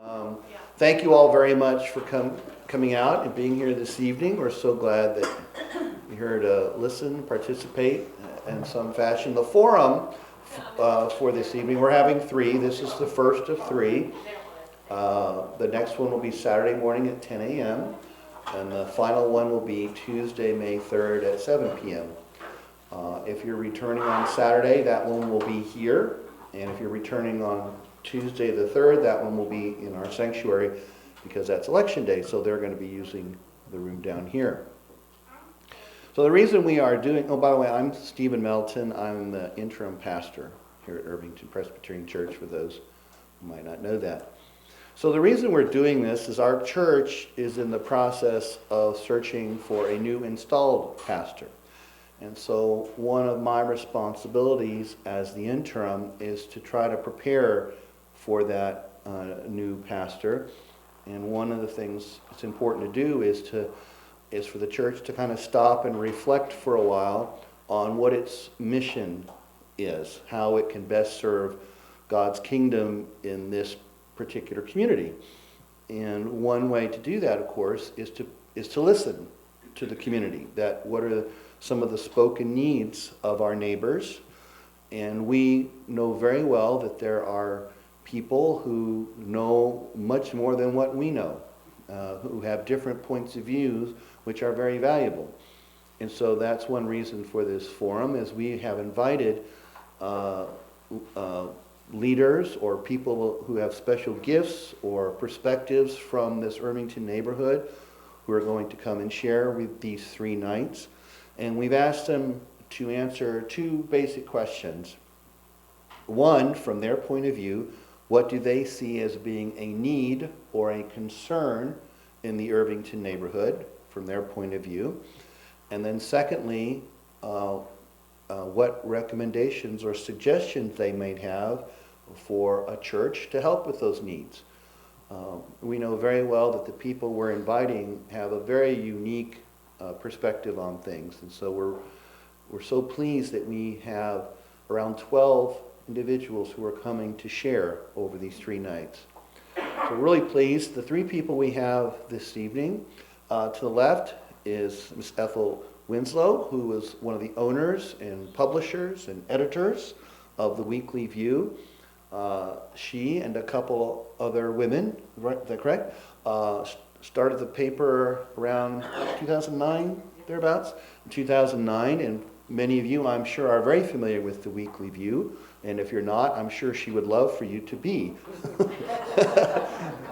Um, Thank you all very much for coming out and being here this evening. We're so glad that you're here to listen, participate in some fashion. The forum for this evening, we're having three. This is the first of three. The next one will be Saturday morning at 10 a.m. and the final one will be Tuesday, May 3rd at 7 p.m. If you're returning on Saturday, that one will be here. And if you're returning on Tuesday the 3rd, that one will be in our sanctuary because that's election day, so they're going to be using the room down here. So the reason we are doing, oh, by the way, I'm Stephen Melton. I'm the interim pastor here at Irvington Presbyterian Church, for those who might not know that. So the reason we're doing this is our church is in the process of searching for a new installed pastor. And so one of my responsibilities as the interim is to try to prepare for that new pastor. And one of the things that's important to do is for the church to kind of stop and reflect for a while on what its mission is, how it can best serve God's kingdom in this particular community. And one way to do that, of course, is to listen to the community. That what are some of the spoken needs of our neighbors? And we know very well that there are people who know much more than what we know, who have different points of views, which are very valuable. And so that's one reason for this forum, is we have invited leaders or people who have special gifts or perspectives from this Irvington neighborhood who are going to come and share with these 3 nights. And we've asked them to answer 2 basic questions. One, from their point of view, what do they see as being a need or a concern in the Irvington neighborhood from their point of view? And then secondly, what recommendations or suggestions they might have for a church to help with those needs. We know very well that the people we're inviting have a very unique perspective on things. And so we're so pleased that we have around 12 individuals who are coming to share over these 3 nights. So we're really pleased. The 3 people we have this evening, to the left is Ms. Ethel Winslow, who is one of the owners and publishers and editors of the Weekly View. She and a couple other women, right, is that correct? Started the paper around 2009, thereabouts, 2009, and many of you, I'm sure, are very familiar with the Weekly View, and if you're not, I'm sure she would love for you to be.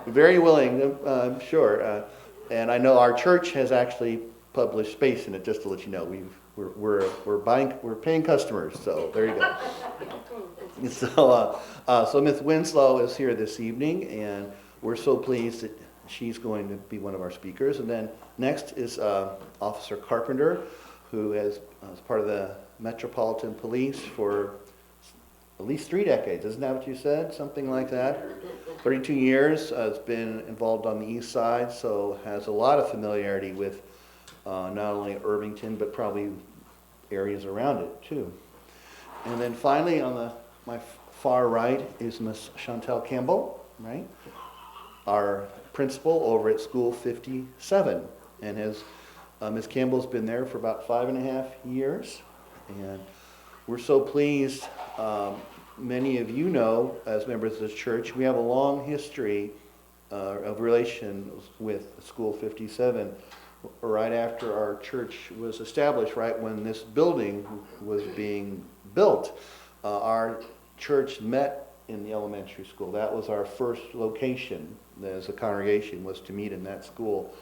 Very willing, I'm sure. And I know our church has actually published space in it, just to let you know. We're paying customers, so there you go. So Ms. Winslow is here this evening, and we're so pleased that she's going to be one of our speakers. And then next is Officer Carpenter, who is part of the Metropolitan Police for at least 3 decades. Isn't that what you said? Something like that. 32 years, has been involved on the east side, so has a lot of familiarity with not only Irvington, but probably areas around it too. And then finally, on my far right is Miss Chantel Campbell, right? Our principal over at School 57, and has Ms. Campbell's been there for about 5.5 years, and we're so pleased. Many of you know, as members of the church, we have a long history of relations with School 57. Right after our church was established, right when this building was being built, our church met in the elementary school. That was our first location as a congregation, was to meet in that school.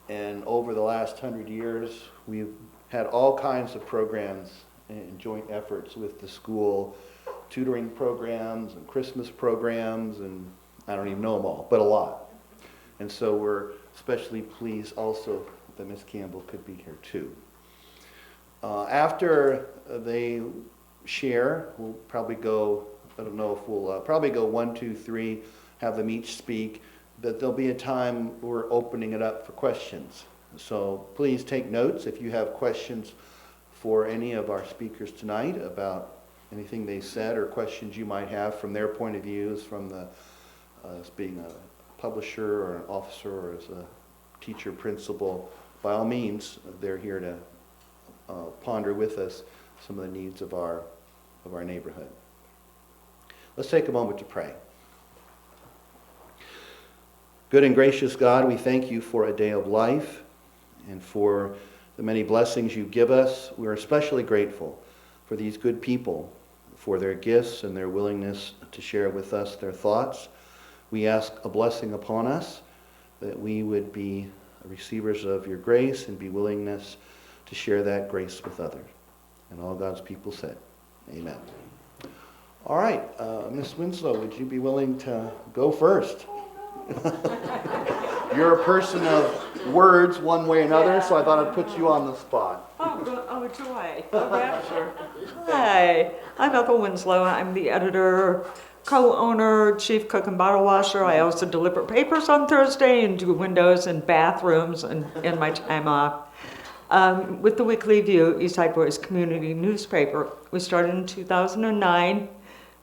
And over the last 100 years, we've had all kinds of programs and joint efforts with the school, tutoring programs and Christmas programs, and I don't even know them all, but a lot. And so we're especially pleased also that Ms. Campbell could be here too. After they share, we'll probably go, I don't know if we'll probably go 1, 2, 3, have them each speak, but there'll be a time we're opening it up for questions. So please take notes if you have questions for any of our speakers tonight about anything they said, or questions you might have from their point of views, from the as being publisher or an officer or as a teacher, principal, by all means, they're here to ponder with us some of the needs of our neighborhood. Let's take a moment to pray. Good and gracious God, we thank you for a day of life and for the many blessings you give us. We're especially grateful for these good people, for their gifts and their willingness to share with us their thoughts. We ask a blessing upon us, that we would be receivers of your grace and be willingness to share that grace with others. And all God's people said, amen. All right, Miss Winslow, would you be willing to go first? You're a person of words one way or another, so I thought I'd put you on the spot. Oh, joy. Oh, yeah, sure. Hi, I'm Ethel Winslow. I'm the editor, co-owner, chief cook and bottle washer. I also deliver papers on Thursday and do windows and bathrooms and in my time off. With the Weekly View, Eastside Voice community newspaper. We started in 2009.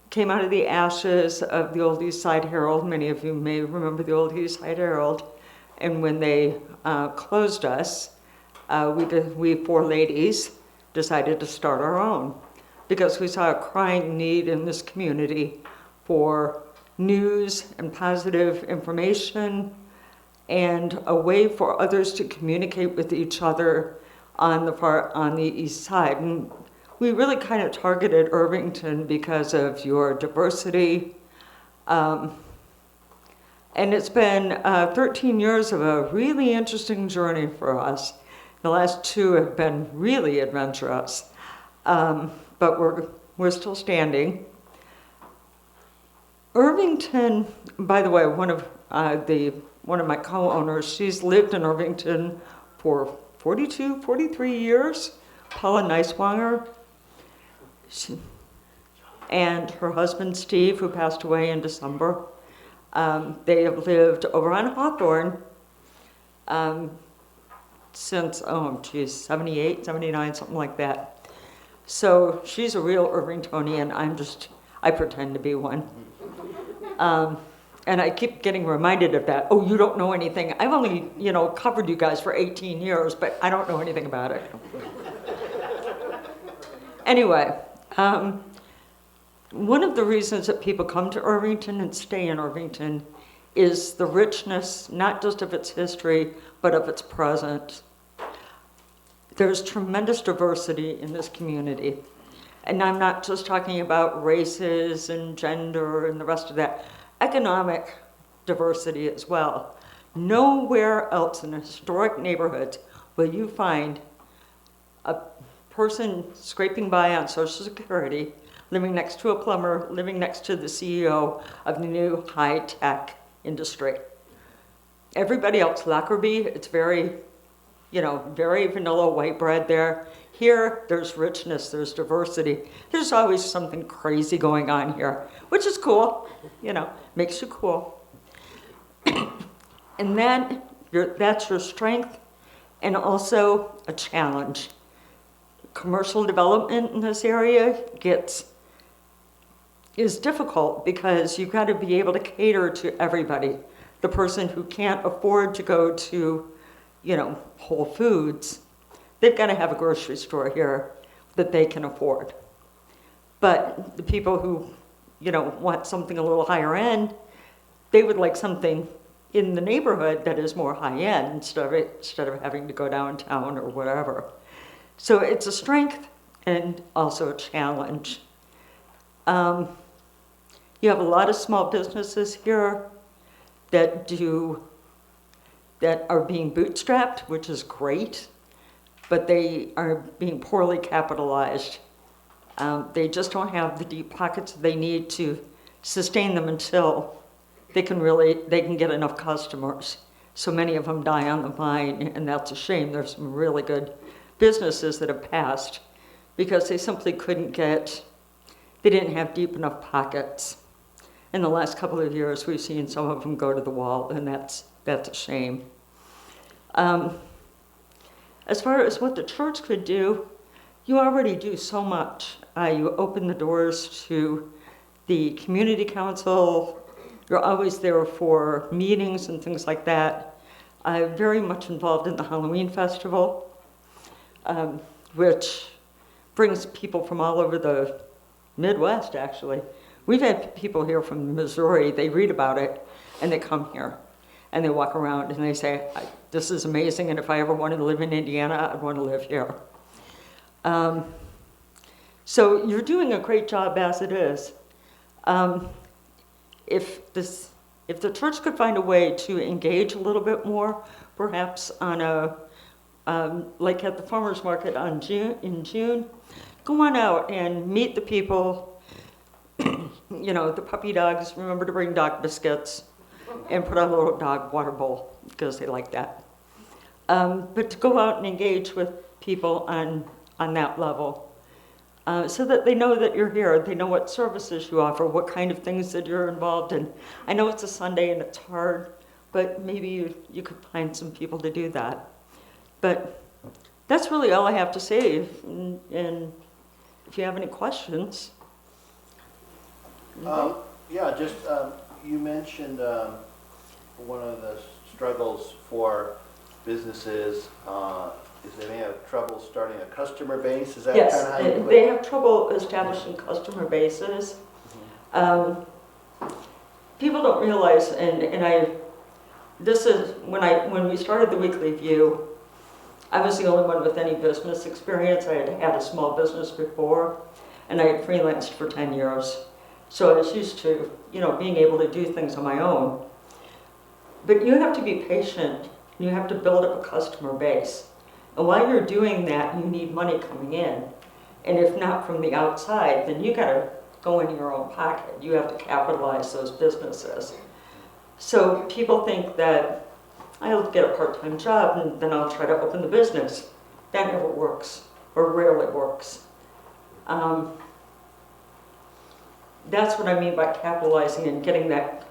Came out of the ashes of the old Eastside Herald. Many of you may remember the old Eastside Herald. And when they closed us, we four ladies decided to start our own because we saw a crying need in this community for news and positive information and a way for others to communicate with each other on the east side. And we really kind of targeted Irvington because of your diversity. And it's been 13 years of a really interesting journey for us. The last 2 have been really adventurous, but we're still standing. Irvington, by the way, one of my co-owners, she's lived in Irvington for 43 years, Paula Neiswanger. And her husband, Steve, who passed away in December. They have lived over on Hawthorne since, 78, 79, something like that. So she's a real Irvingtonian. I pretend to be one. And I keep getting reminded of that. Oh, you don't know anything. I've only, covered you guys for 18 years, but I don't know anything about it. Anyway, one of the reasons that people come to Irvington and stay in Irvington is the richness, not just of its history, but of its present. There's tremendous diversity in this community. And I'm not just talking about races and gender and the rest of that. Economic diversity as well. Nowhere else in a historic neighborhood will you find a person scraping by on Social Security, living next to a plumber, living next to the CEO of the new high-tech industry. Everybody else, Lockerbie, it's very vanilla white bread there. Here, there's richness, there's diversity. There's always something crazy going on here, which is cool, makes you cool. And then that's your strength and also a challenge. Commercial development in this area is difficult because you've got to be able to cater to everybody. The person who can't afford to go to, Whole Foods, they've got to have a grocery store here that they can afford. But the people who, want something a little higher end, they would like something in the neighborhood that is more high end instead of having to go downtown or whatever. So it's a strength and also a challenge. You have a lot of small businesses here that are being bootstrapped, which is great, but they are being poorly capitalized. They just don't have the deep pockets they need to sustain them until they can get enough customers. So many of them die on the vine, and that's a shame. There's some really good businesses that have passed because they simply they didn't have deep enough pockets. In the last couple of years, we've seen some of them go to the wall, and that's a shame. As far as what the church could do, you already do so much. You open the doors to the community council, You're always there for meetings and things like that. I'm very much involved in the Halloween festival, which brings people from all over the Midwest, actually. We've had people here from Missouri, they read about it, and they come here. And they walk around and they say, this is amazing, and if I ever wanted to live in Indiana, I'd want to live here. So you're doing a great job as it is. If the church could find a way to engage a little bit more, perhaps on like at the farmer's market in June, go on out and meet the people, the puppy dogs, remember to bring dog biscuits, and put on a little dog water bowl, because they like that. But to go out and engage with people on that level, so that they know that you're here, they know what services you offer, what kind of things that you're involved in. I know it's a Sunday and it's hard, but maybe you could find some people to do that. But that's really all I have to say, and if you have any questions. You mentioned one of the struggles for businesses is they may have trouble starting a customer base. Is that Yes, kind of how you put they it? have trouble establishing customer bases. People don't realize, this is when we started the Weekly View, I was the only one with any business experience. I had had a small business before, and I had freelanced for 10 years. So I was used to, being able to do things on my own. But you have to be patient. You have to build up a customer base. And while you're doing that, you need money coming in. And if not from the outside, then you gotta go into your own pocket. You have to capitalize those businesses. So people think that I'll get a part-time job and then I'll try to open the business. That never works, or rarely works. That's what I mean by capitalizing and getting that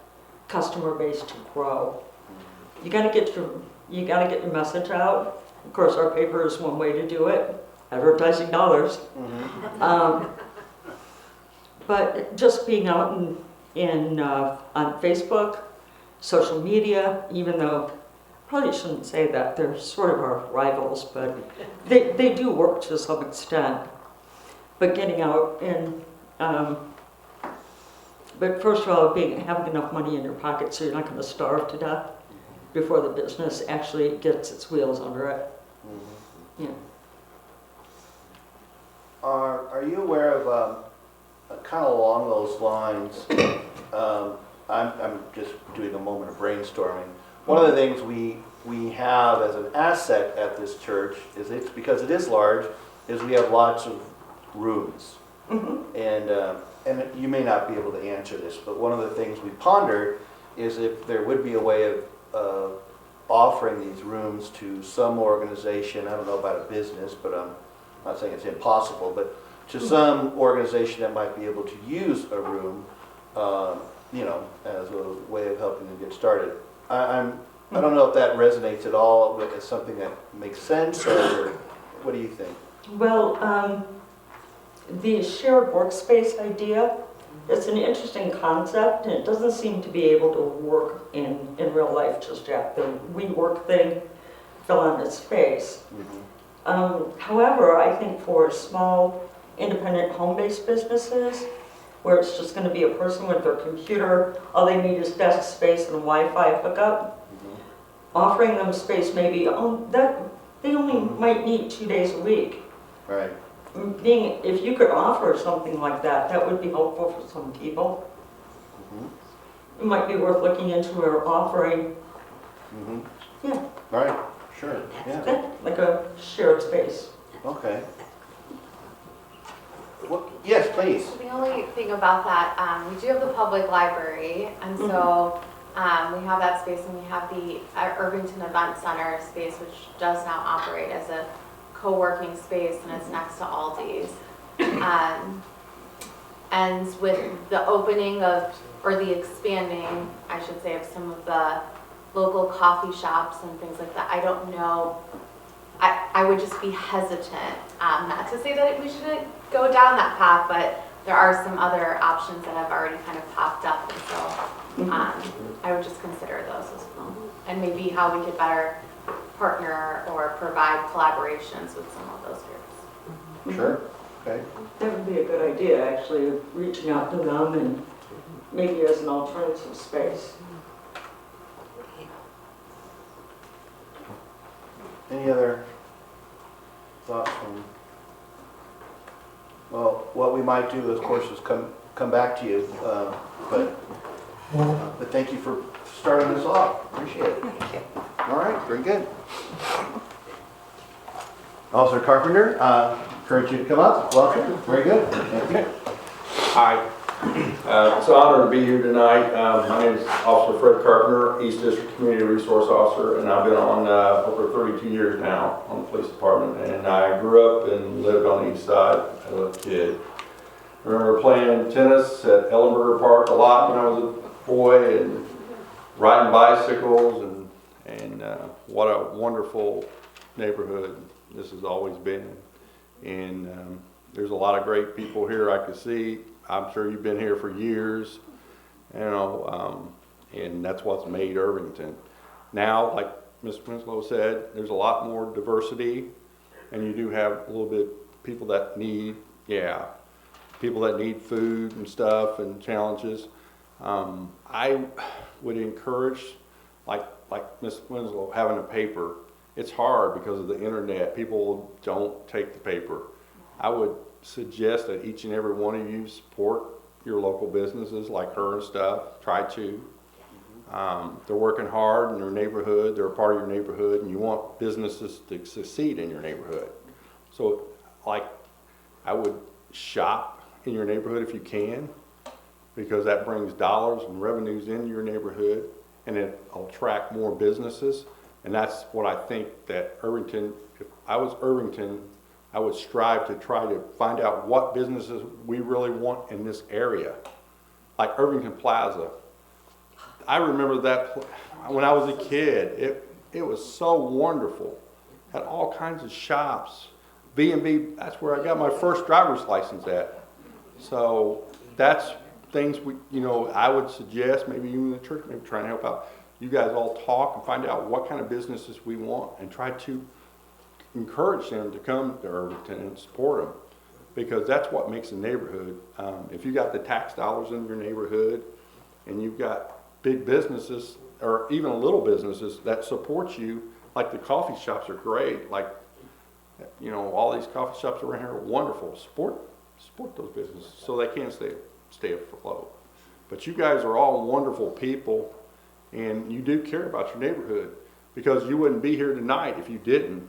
customer base to grow. You gotta get your message out. Of course, our paper is one way to do it, advertising dollars. But just being out on Facebook, social media, even though I probably shouldn't say that, they're sort of our rivals, but they do work to some extent. But getting out and but first of all, having enough money in your pocket so you're not going to starve to death before the business actually gets its wheels under it. Mm-hmm. Yeah. Are you aware of kind of along those lines? I'm just doing a moment of brainstorming. One of the things we have as an asset at this church is because it is large, is we have lots of rooms. Mm-hmm. And you may not be able to answer this, but one of the things we pondered is if there would be a way of offering these rooms to some organization. I don't know about a business, but I'm not saying it's impossible, but to some organization that might be able to use a room, as a way of helping them get started. I don't know if that resonates at all as something that makes sense, or what do you think? Well, the shared workspace idea, it's an interesting concept, and it doesn't seem to be able to work in real life just yet. The WeWork thing fell on its face. Mm-hmm. However, I think for small, independent, home-based businesses, where it's just going to be a person with their computer, all they need is desk space and a Wi-Fi hookup, mm-hmm. offering them space maybe, that they only mm-hmm. might need 2 days a week. Right. If you could offer something like that, that would be helpful for some people. Mm-hmm. It might be worth looking into or offering. Mm-hmm. Yeah. Right, sure, yeah. Like a shared space. Okay. Well, yes, please. The only thing about that, we do have the public library, and so we have that space, and we have the Irvington Event Center space, which does now operate as a co-working space, and it's next to Aldi's. And with the opening of, or the expanding, I should say, of some of the local coffee shops and things like that, I don't know. I would just be hesitant, not to say that we shouldn't go down that path, but there are some other options that have already kind of popped up, and so I would just consider those as well. And maybe how we could better partner or provide collaborations with some of those groups. Sure, okay. That would be a good idea, actually, of reaching out to them and maybe as an alternative space. Any other thoughts from? Well, what we might do, of course, is come back to you, but thank you for starting this off. Appreciate it. All right, very good. Officer Carpenter, encourage you to come up. Welcome. Very good. Thank you. Hi. It's an honor to be here tonight. My name is Officer Fred Carpner, East District Community Resource Officer, and I've been on over 32 years now on the police department. And I grew up and lived on the east side as a kid. I remember playing tennis at Ellenberger Park a lot when I was a boy, and riding bicycles, and what a wonderful neighborhood this has always been. And there's a lot of great people here I could see. I'm sure you've been here for years, you know, and that's what's made Irvington. Now, like Ms. Winslow said, there's a lot more diversity, and you do have a little bit people that need, people that need food and stuff and challenges. I would encourage, like Ms. Winslow, having a paper. It's hard because of the internet. People don't take the paper. I would suggest that each and every one of you support your local businesses like her and stuff. Try to. They're working hard in their neighborhood. They're a part of your neighborhood, and you want businesses to succeed in your neighborhood. So, like, I would shop in your neighborhood if you can, because that brings dollars and revenues into your neighborhood, and it'll attract more businesses. And that's what I think that Irvington, if I was Irvington, I would strive to try to find out what businesses we really want in this area. Like Irvington Plaza. I remember that when I was a kid. It was so wonderful. Had all kinds of shops. B&B, that's where I got my first driver's license at. So that's things I would suggest, maybe even the church, maybe trying to help out. You guys all talk and find out what kind of businesses we want and try to encourage them to come to Irvington and support them, because that's what makes a neighborhood. If you got the tax dollars in your neighborhood and you've got big businesses or even little businesses that support you, like the coffee shops are great. Like, all these coffee shops around here are wonderful. Support those businesses so they can stay afloat. But you guys are all wonderful people, and you do care about your neighborhood, because you wouldn't be here tonight if you didn't.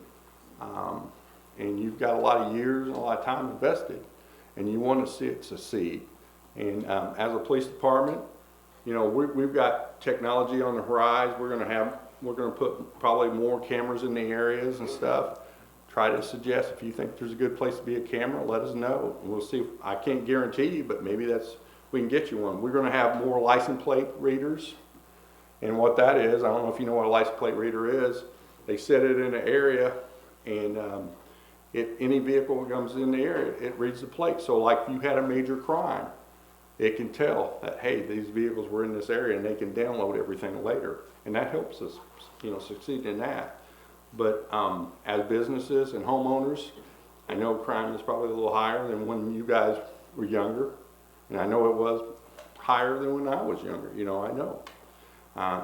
And you've got a lot of years and a lot of time invested, and you want to see it succeed. And as a police department, we've got technology on the horizon. We're going to put probably more cameras in the areas and stuff. Try to suggest, if you think there's a good place to be a camera, let us know. And we'll see. I can't guarantee you, but maybe we can get you one. We're going to have more license plate readers. And what that is, I don't know if you know what a license plate reader is. They set it in an area, and if any vehicle comes in the area, it reads the plate. So like if you had a major crime, it can tell that, hey, these vehicles were in this area, and they can download everything later. And that helps us, succeed in that. But as businesses and homeowners, I know crime is probably a little higher than when you guys were younger. And I know it was higher than when I was younger, I know.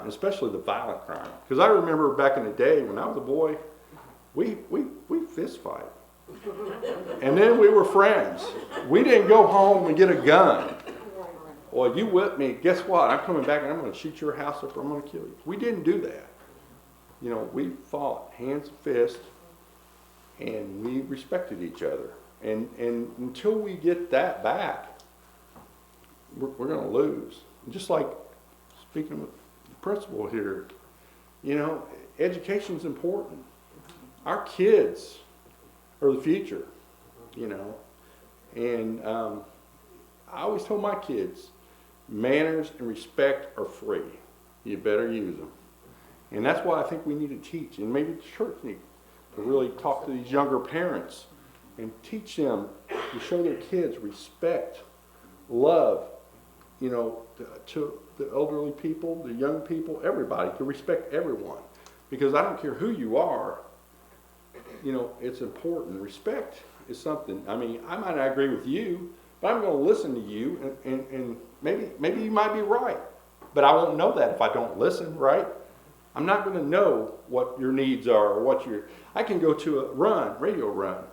Especially the violent crime. Because I remember back in the day when I was a boy, we fist fight. And then we were friends. We didn't go home and get a gun. Well, you whip me, guess what? I'm coming back and I'm going to shoot your house up or I'm going to kill you. We didn't do that. We fought hands and fists, and we respected each other. And until we get that back, we're going to lose. Just like speaking with the principal here, education's important. Our kids are the future, And I always told my kids, manners and respect are free. You better use them. And that's what I think we need to teach. And maybe the church needs to really talk to these younger parents and teach them to show their kids respect, love, you know, to the elderly people, the young people, everybody, to respect everyone. Because I don't care who you are, you know, it's important. Respect is something, I mean, I might not agree with you, but I'm going to listen to you, and maybe you might be right. But I won't know that if I don't listen, right? I'm not going to know what your needs are or I can go to a radio run.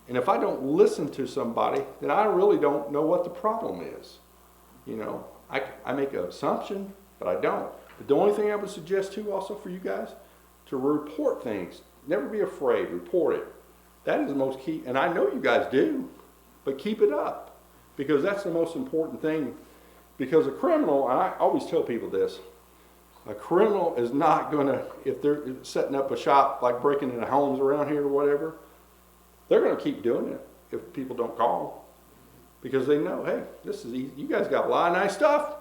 And if I don't listen to somebody, then I really don't know what the problem is. You know, I make an assumption, but I don't. But the only thing I would suggest too also for you guys, to report things. Never be afraid, report it. That is the most key, and I know you guys do, but keep it up. Because that's the most important thing. Because a criminal, and I always tell people this, a criminal is not going to, if they're setting up a shop, like breaking into homes around here or whatever, they're going to keep doing it if people don't call. Because they know, hey, this is easy. You guys got a lot of nice stuff,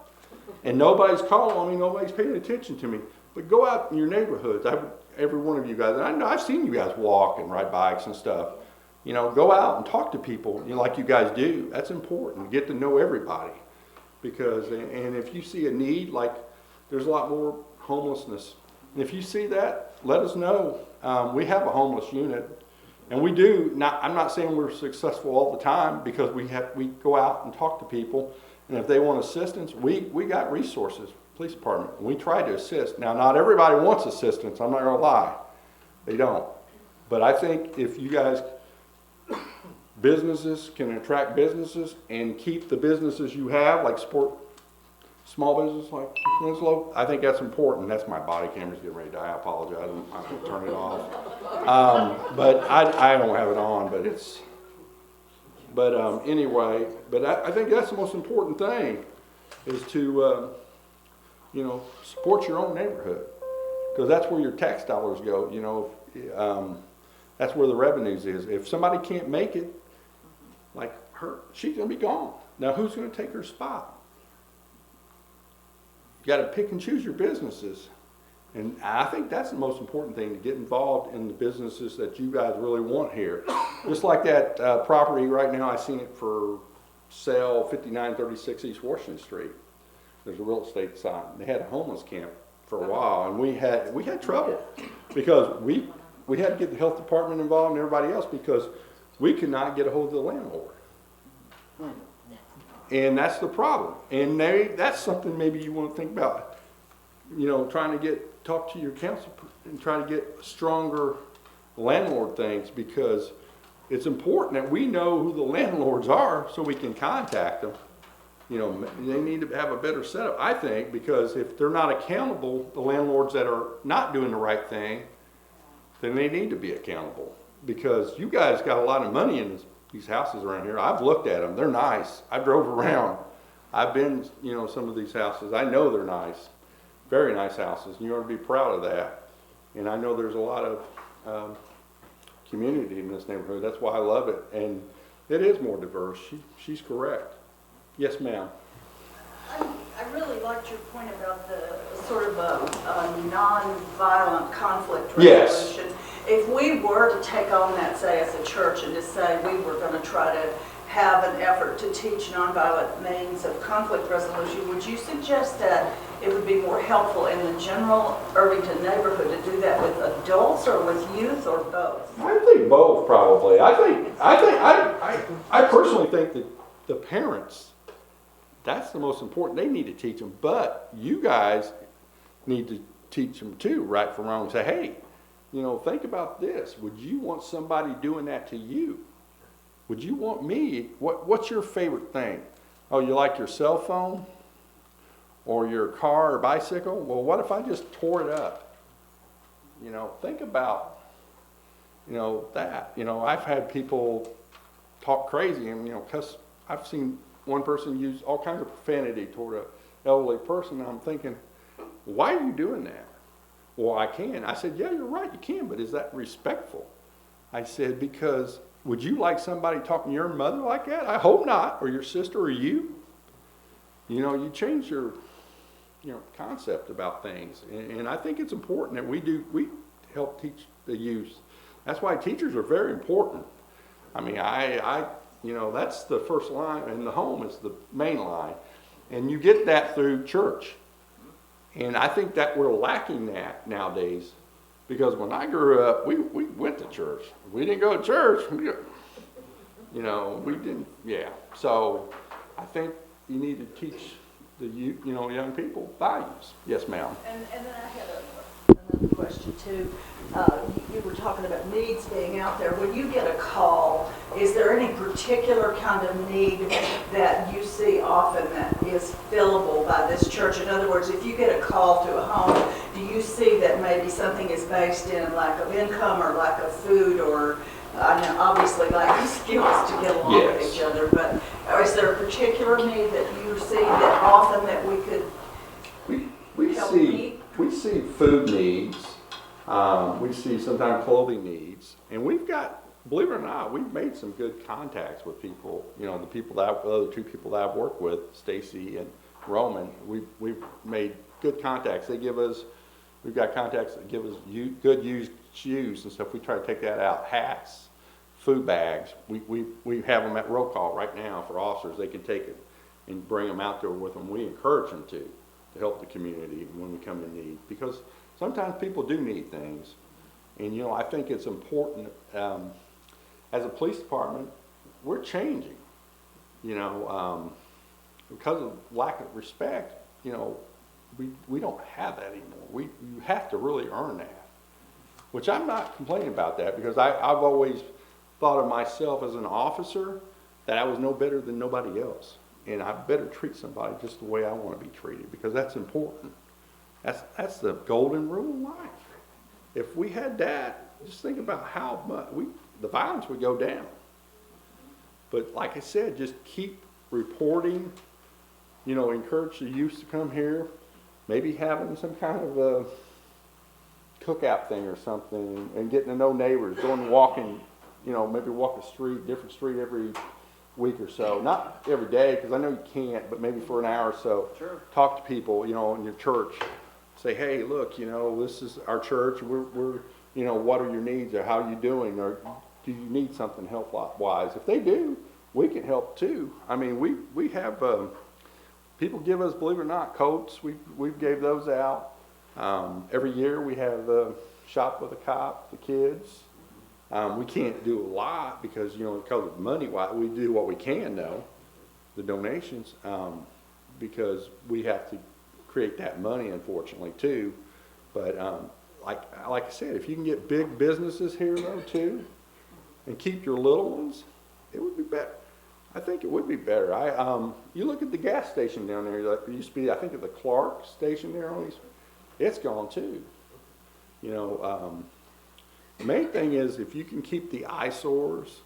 and nobody's calling on me, nobody's paying attention to me. But go out in your neighborhoods, every one of you guys, and I know I've seen you guys walk and ride bikes and stuff. You know, go out and talk to people, you know, like you guys do. That's important, get to know everybody. Because, and if you see a need, like there's a lot more homelessness. And if you see that, let us know. We have a homeless unit, and we do. I'm not saying we're successful all the time, because we go out and talk to people, and if they want assistance, we got resources, police department, and we try to assist. Now, not everybody wants assistance. I'm not gonna lie, they don't. But I think if you guys, businesses can attract businesses and keep the businesses you have, like support small business like Winslow, I think that's important. That's my body camera's getting ready to die. I apologize. I'm going to turn it off. But I don't have it on, but it's, anyway, but I think that's the most important thing is to, you know, support your own neighborhood, because that's where your tax dollars go, you know, that's where the revenues is. If somebody can't make it, like her, she's going to be gone. Now, who's going to take her spot? You got to pick and choose your businesses. And I think that's the most important thing, to get involved in the businesses that you guys really want here. Just like that property right now, I seen it for sale, 5936 East Washington Street. There's a real estate sign. They had a homeless camp for a while, and we had trouble because we had to get the health department involved and everybody else, because we could not get a hold of the landlord. And that's the problem. And that's something maybe you want to think about, you know, trying to talk to your council and try to get stronger landlord things, because it's important that we know who the landlords are so we can contact them. You know, they need to have a better setup, I think, because if they're not accountable, the landlords that are not doing the right thing, then they need to be accountable. Because you guys got a lot of money in these houses around here. I've looked at them. They're nice. I drove around. I've been, you know, some of these houses. I know they're nice. Very nice houses. And you ought to be proud of that. And I know there's a lot of community in this neighborhood. That's why I love it. And it is more diverse. She's correct. Yes, ma'am. I really liked your point about the sort of a non-violent conflict resolution. Yes. If we were to take on that, say, as a church, and to say we were going to try to have an effort to teach nonviolent means of conflict resolution, would you suggest that it would be more helpful in the general Irvington neighborhood to do that with adults or with youth, or both? I think both, probably. I personally think that the parents, that's the most important. They need to teach them, but you guys need to teach them too, right from wrong. Say, hey, you know, think about this. Would you want somebody doing that to you? Would you want me? What's your favorite thing? Oh, you like your cell phone or your car or bicycle? Well, what if I just tore it up? You know, think about, you know, that. You know, I've had people talk crazy and, you know, cuss. I've seen one person use all kinds of profanity toward an elderly person, and I'm thinking, why are you doing that? Well, I can. I said, yeah, you're right, you can, but is that respectful? I said, because would you like somebody talking to your mother like that? I hope not, or your sister, or you. You know, you change your, you know, concept about things, and I think it's important that we help teach the youth. That's why teachers are very important. I mean, you know, that's the first line, and the home is the main line. And you get that through church. And I think that we're lacking that nowadays, because when I grew up, we went to church. We didn't go to church. We didn't, yeah. So I think you need to teach the young people values. Yes, ma'am. And then I had another question too. You were talking about needs being out there. When you get a call, is there any particular kind of need that you see often that is fillable by this church? In other words, if you get a call to a home, do you see that maybe something is based in lack of income or lack of food, or I know obviously lack of skills to get along with Yes. each other, but is there a particular need that you see that often that we could We help see meet? we see food needs. We see sometimes clothing needs, and we've got, believe it or not, we've made some good contacts with people. The other two people that I've worked with, Stacy and Roman. We've made good contacts. We've got contacts that give us good used shoes and stuff. We try to take that out. Hats, food bags. We have them at roll call right now for officers. They can take it and bring them out there with them. We encourage them to help the community when we come in need, because sometimes people do need things. And I think it's important, as a police department, we're changing, because of lack of respect, we don't have that anymore. You have to really earn that, which I'm not complaining about that, because I've always thought of myself as an officer that I was no better than nobody else. And I better treat somebody just the way I want to be treated, because that's important. That's the golden rule of life. If we had that, just think about how much the violence would go down. But like I said, just keep reporting, encourage the youth to come here, maybe having some kind of a cookout thing or something, and getting to know neighbors, going walking, maybe walk a street, different street every week or so. Not every day, because I know you can't, but maybe for an hour or so. Sure. Talk to people, in your church. Say, hey, look, this is our church. We're what are your needs, or how are you doing, or do you need something health-wise? If they do, we can help too. I mean, we have people give us, believe it or not, coats. We gave those out. Every year we have shop with a cop, the kids. We can't do a lot because, because of money, we do what we can though, the donations, because we have to create that money, unfortunately, too. But like I said, if you can get big businesses here though too, and keep your little ones, it would be better. I think it would be better. You look at the gas station down there. Like there used to be, I think, at the Clark station there on East. It's gone too. The main thing is if you can keep the eyesores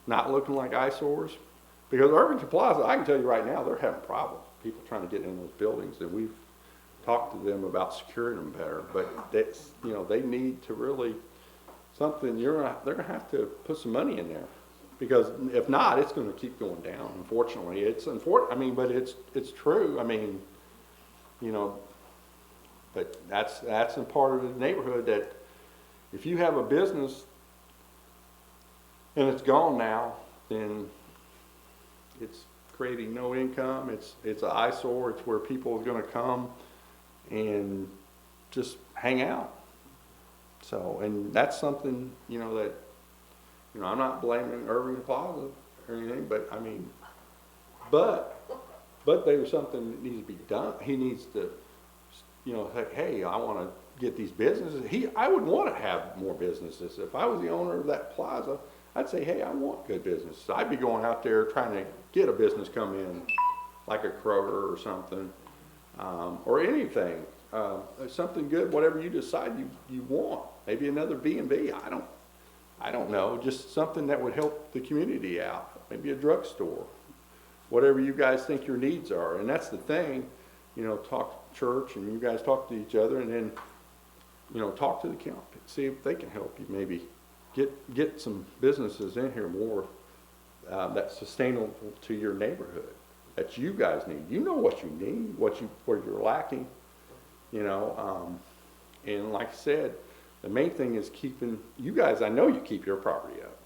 not looking like eyesores, because Irvington Plaza, I can tell you right now, they're having problems. People trying to get in those buildings, and we've talked to them about securing them better. But that's, they need to really something. They're gonna have to put some money in there, because if not, it's going to keep going down. Unfortunately, it's unfortunate. I mean, but it's true. I mean, but that's a part of the neighborhood that if you have a business and it's gone now, then it's creating no income. It's an eyesore. It's where people are going to come and just hang out. So, and that's something, that, I'm not blaming Irvington Plaza or anything, but I mean, but there's something that needs to be done. He needs to, say, hey, I want to get these businesses. I would want to have more businesses. If I was the owner of that plaza, I'd say, hey, I want good business. I'd be going out there trying to get a business come in, like a Kroger or something, or anything, something good, whatever you decide you want. Maybe another B&B. I don't know. Just something that would help the community out. Maybe a drugstore. Whatever you guys think your needs are. And that's the thing. Talk to church, and you guys talk to each other, and then, talk to the county. See if they can help you. Maybe get some businesses in here more that's sustainable to your neighborhood, that you guys need. You know what you need, where you're lacking, and like I said, the main thing is keeping you guys. I know you keep your property up.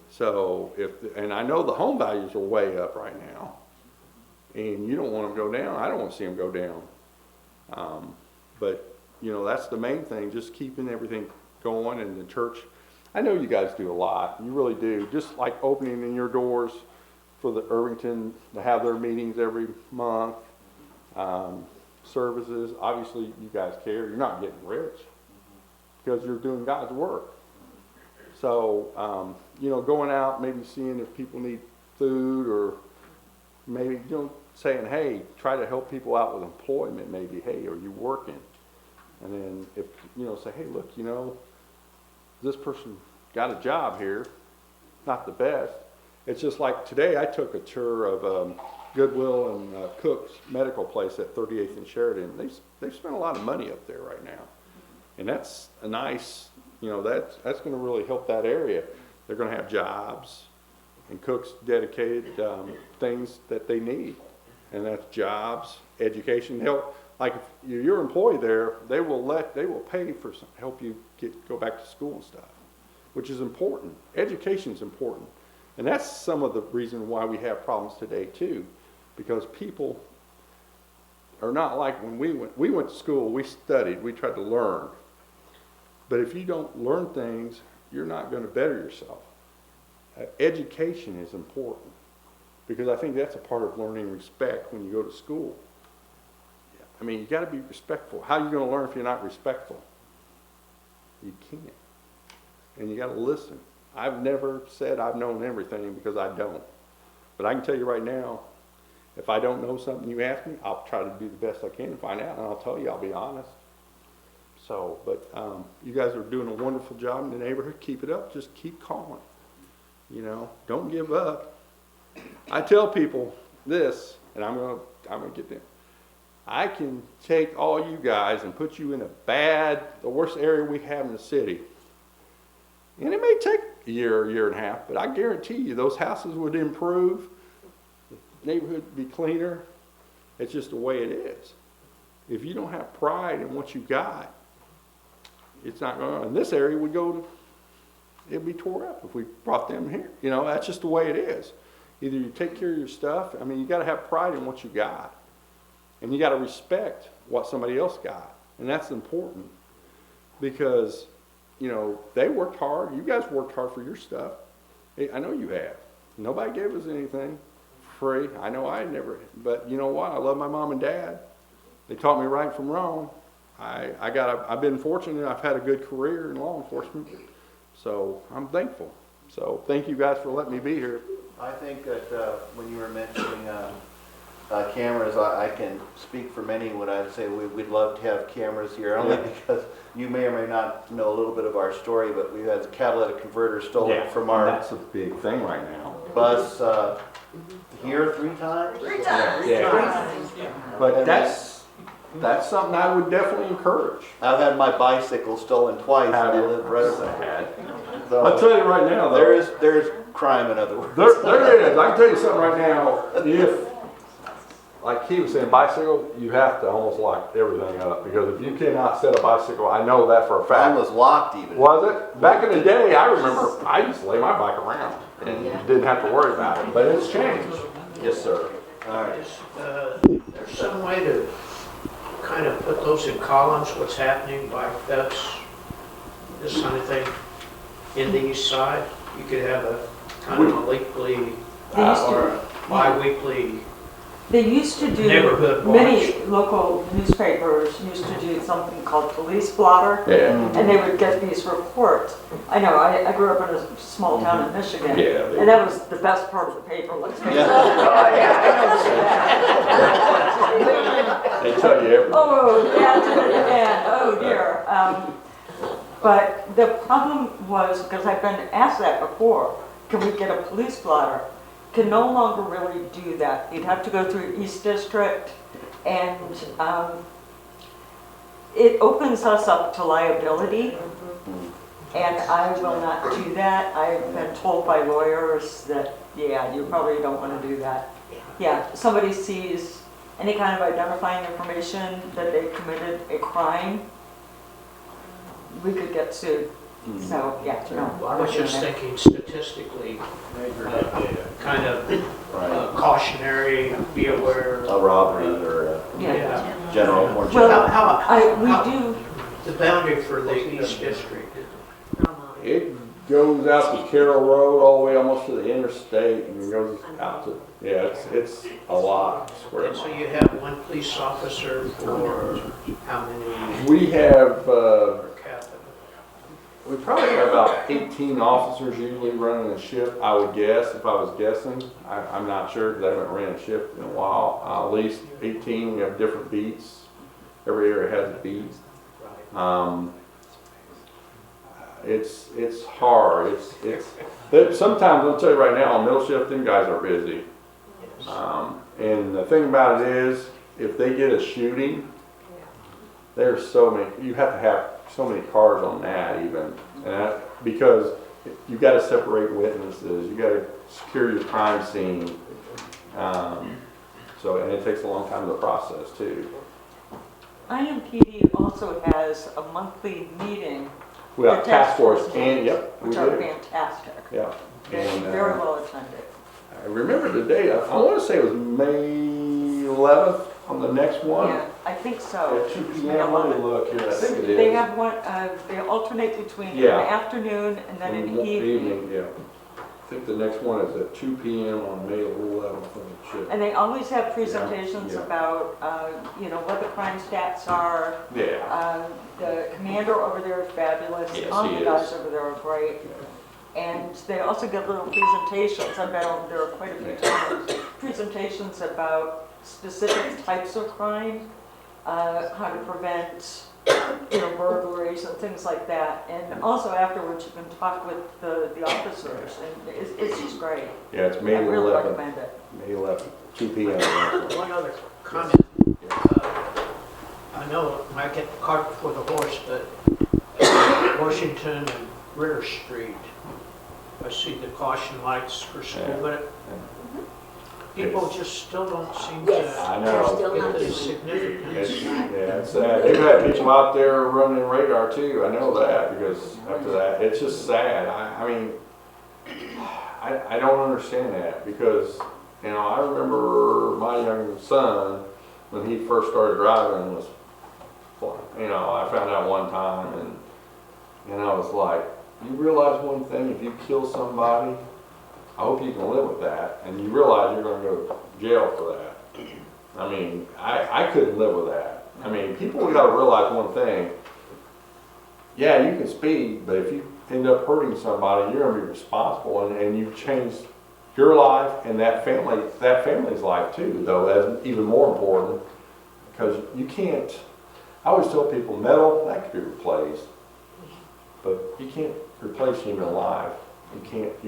So and I know the home values are way up right now, and you don't want them to go down. I don't want to see them go down. But, you know, that's the main thing, just keeping everything going. And the church, I know you guys do a lot. You really do. Just like opening in your doors for the Irvington to have their meetings every month, services. Obviously, you guys care. You're not getting rich because you're doing God's work. So, you know, going out, maybe seeing if people need food, or maybe, you know, saying, hey, try to help people out with employment. Maybe, hey, are you working? And then if, you know, say, hey, look, you know, this person got a job here, not the best. It's just like today I took a tour of Goodwill and Cook's medical place at 38th and Sheridan. They've spent a lot of money up there right now. And that's a nice, you know, that's going to really help that area. They're going to have jobs, and Cook's dedicated things that they need. And that's jobs, education, help. Like if you're employed there, they will pay for some, help you go back to school and stuff, which is important. Education's important. And that's some of the reason why we have problems today too, because people are not like when we went to school, we studied, we tried to learn. But if you don't learn things, you're not going to better yourself. Education is important, because I think that's a part of learning respect when you go to school. I mean, you got to be respectful. How are you going to learn if you're not respectful? You can't. And you got to listen. I've never said I've known everything, because I don't. But I can tell you right now, if I don't know something you ask me, I'll try to do the best I can to find out, and I'll tell you, I'll be honest. So, but you guys are doing a wonderful job in the neighborhood. Keep it up. Just keep calling. You know, don't give up. I tell people this, and I'm gonna get them. I can take all you guys and put you in the worst area we have in the city. And it may take a year and a half, but I guarantee you those houses would improve. The neighborhood would be cleaner. It's just the way it is. If you don't have pride in what you got, it's not going to, in this area it'd be tore up if we brought them here. You know, that's just the way it is. Either you take care of your stuff. I mean, you got to have pride in what you got. And you got to respect what somebody else got. And that's important, because, you know, they worked hard. You guys worked hard for your stuff. I know you have. Nobody gave us anything free. I know I never, but you know what? I love my mom and dad. They taught me right from wrong. I've been fortunate. I've had a good career in law enforcement. So I'm thankful. So thank you guys for letting me be here. I think that when you were mentioning cameras, I can speak for many when I say we'd love to have cameras here, only because you may or may not know a little bit of our story, but we had the catalytic converter stolen from our That's a big thing right now. bus here 3 times. But that's something I would definitely encourage. I've had my bicycle stolen twice, and I live right over. So I'll tell you right now, though. there's crime, in other words. There is. I can tell you something right now. If, like he was saying, bicycle, you have to almost lock everything up, because if you cannot set a bicycle, I know that for a fact. Mine was locked even. Was it? Back in the day, I remember I used to lay my bike around and didn't have to worry about it. But it's changed. Yes, sir. All right. There's some way to kind of put those in columns, what's happening, bike thefts, this kind of thing, in the east side. You could have a kind of a weekly or a bi-weekly They used to do, neighborhood watch. many local newspapers used to do something called police blotter. Yeah. And they would get these reports. I know, I grew up in a small town in Michigan. Yeah, And that was the best part of the paper, let's face it. Yeah. Oh, yeah, They tell you everything. oh, yeah, to the end, oh dear. But the problem was, because I've been asked that before, can we get a police blotter? Can no longer really do that. You'd have to go through East District, and it opens us up to liability, and I will not do that. I've been told by lawyers that, yeah, you probably don't want to do that. Yeah, somebody sees any kind of identifying information that they committed a crime, we could get sued. So, yeah, no. Well, I was just thinking statistically, kind of cautionary be aware. A robbery or a Yeah. general or Well, How, we do, the boundary for the East District? It goes out to Carroll Road all the way almost to the interstate and goes out to, yeah, it's a lot of square And so miles. you have one police officer for how many We have, per capita? we probably have about 18 officers usually running a shift, I would guess, if I was guessing. I'm not sure because I haven't ran a shift in a while. At least 18, we have different beats. Every area has a beat. It's hard. Sometimes I'll tell you right now, on middle shift, them guys are busy. And the thing about it is, if they get a shooting, there's so many. You have to have so many cars on that even, because you got to separate witnesses. You got to secure your crime scene. And it takes a long time to process too. IMPD also has a monthly meeting. We have The task force, forces, and yep, we Which are do. fantastic. Yeah. They're And, very well attended. I remember the date. I want to say it was May 11th on the next one. Yeah, I think so. At 2 p.m. Let me look here. I think it is. They have one, they alternate between an Yeah. afternoon and then an evening. Yeah. I think the next one is at 2 p.m. on May 11th on the chip. And they always have presentations Yeah. about, what the crime stats are. Yeah. The commander over there is fabulous. Yes, All he the guys is. over there are great. And they also give little presentations, I've been over there quite a few times, presentations about specific types of crime, how to prevent, burglaries and things like that. And also afterwards, you can talk with the officers, and it's just great. Yeah, it's May I really 11th. recommend it. May 11th, 2 p.m. One other comment. I know I get the cart before the horse, but Washington and Ritter Street, I see the caution lights for school, Yeah. but people just still don't seem Yes. to I They're know. still get not the doing it. significance. It's sad. They've had people out there running radar too. I know that because after that, it's just sad. I mean, I don't understand that because, I remember my young son when he first started driving was, I found out one time and I was like, you realize one thing, if you kill somebody, I hope you can live with that. And you realize you're going to go to jail for that. I mean, I couldn't live with that. I mean, people got to realize one thing. Yeah, you can speed, but if you end up hurting somebody, you're going to be responsible, and you've changed your life and that family's life too. Though that's even more important because you can't. I always tell people, metal that can be replaced, but you can't replace human life. You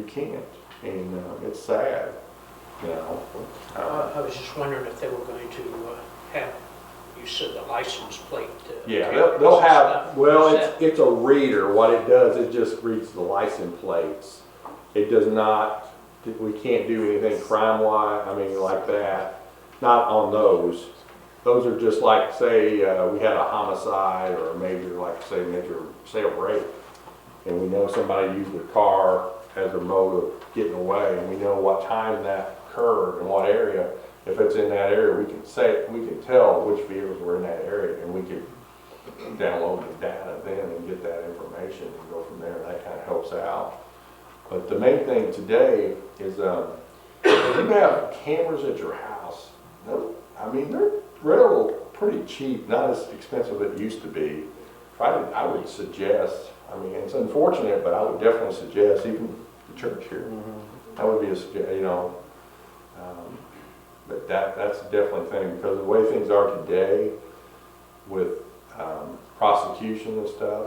can't, and it's sad. I was just wondering if they were going to have, you said the license plate. Yeah, cameras they'll and have, stuff. well, Is that- it's a reader. What it does, it just reads the license plates. It does not, we can't do anything crime-wise, like that. Not on those. Those are just like, say, we had a homicide or a major sale rape. And we know somebody used their car as a mode of getting away, and we know what time that occurred and what area. If it's in that area, we can tell which vehicles were in that area, and we can download the data then and get that information and go from there. That kind of helps out. But the main thing today is if you have cameras at your house, they're pretty cheap, not as expensive as it used to be. I would suggest, it's unfortunate, but I would definitely suggest, even the church here, that would be a suggestion, but that's definitely a thing, because the way things are today with prosecution and stuff,